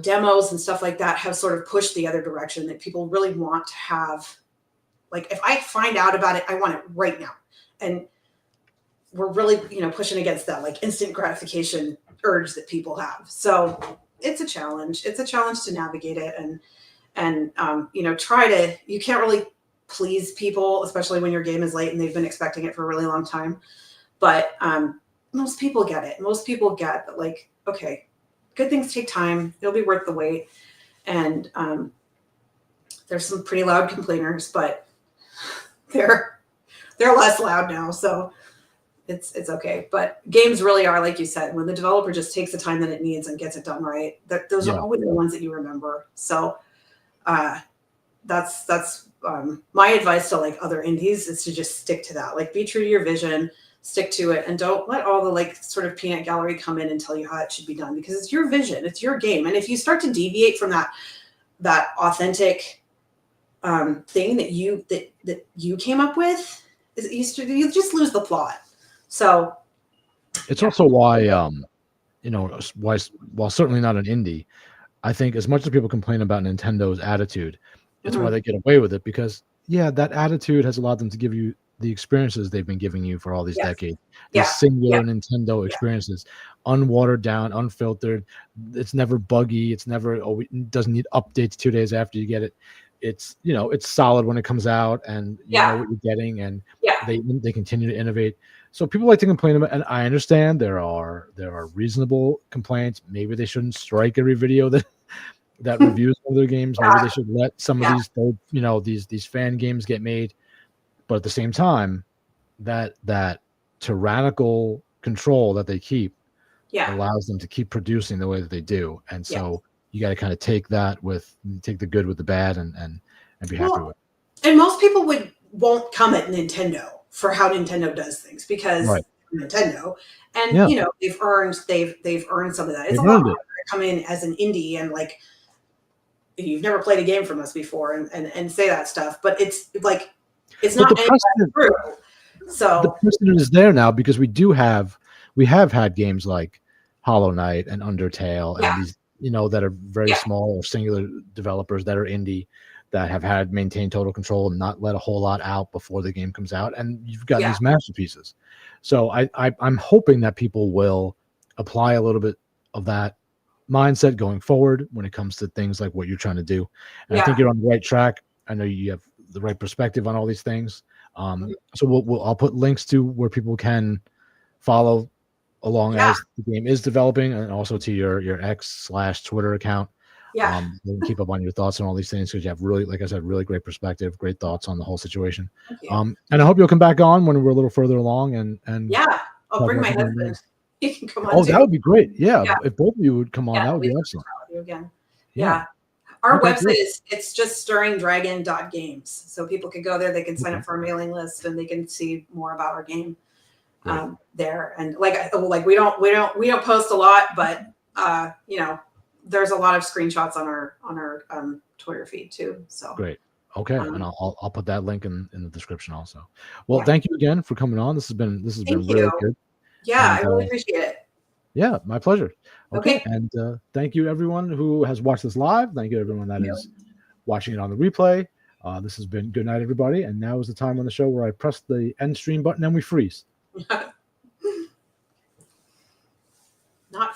demos and stuff like that have sort of pushed the other direction, that people really want to have, like, if I find out about it, I want it right now, and we're really pushing against that like instant gratification urge that people have. So it's a challenge. It's a challenge to navigate it and you can't really please people, especially when your game is late and they've been expecting it for a really long time. But most people get it. Most people get that, like, okay, good things take time. It'll be worth the wait. And there's some pretty loud complainers, but they're less loud now. So it's okay. But games really are, like you said, when the developer just takes the time that it needs and gets it done right, those are always the ones that you remember. So that's my advice to like other indies, is to just stick to that. Like, be true to your vision, stick to it, and don't let all the like sort of peanut gallery come in and tell you how it should be done, because it's your vision, it's your game. And if you start to deviate from that authentic thing that you came up with, you just lose the plot. So
it's also why while certainly not an indie, I think as much as people complain about Nintendo's attitude, it's why they get away with it, because that attitude has allowed them to give you the experiences they've been giving you for all these decades. These singular Nintendo experiences, unwatered down, unfiltered. It's never buggy. It's never it doesn't need updates 2 days after you get it. It's it's solid when it comes out, and you know what you're getting, and they continue to innovate. So people like to complain about, and I understand there are reasonable complaints. Maybe they shouldn't strike every video that reviews other games. Maybe they should let some of these fan games get made. But at the same time, that tyrannical control that they keep allows them to keep producing the way that they do. And so you got to kind of take the good with the bad and be happy with it.
And most people won't come at Nintendo for how Nintendo does things because Nintendo, and you know, they've earned some of that. It's a lot harder to come in as an indie and like, you've never played a game from us before and say that stuff, but it's like, it's not true. So
the precedent is there now because we have had games like Hollow Knight and Undertale and these, you know, that are very small or singular developers that are indie that have had maintained total control and not let a whole lot out before the game comes out. And you've got these masterpieces. So I'm hoping that people will apply a little bit of that mindset going forward when it comes to things like what you're trying to do. And I think you're on the right track. I know you have the right perspective on all these things. So I'll put links to where people can follow along as the game is developing, and also to your X/Twitter account. You can keep up on your thoughts on all these things because you have really, like I said, really great perspective, great thoughts on the whole situation. And I hope you'll come back on when we're a little further along and
I'll bring my husband. He can come on.
Oh, that would be great. Yeah, if both of you would come on, that would be excellent.
You again. Our website it's just stirringdragon.games. So people can go there, they can sign up for our mailing list, and they can see more about our game there. And like we don't post a lot, but you know, there's a lot of screenshots on our Twitter feed too. So
great. Okay, and I'll put that link in the description also. Well, thank you again for coming on. This has been really good.
Yeah, and I really appreciate it.
Yeah, my pleasure. Okay. And thank you everyone who has watched this live. Thank you everyone that is watching it on the replay. This has been good night, everybody. And now is the time on the show where I press the end stream button and we freeze.
Not freeze.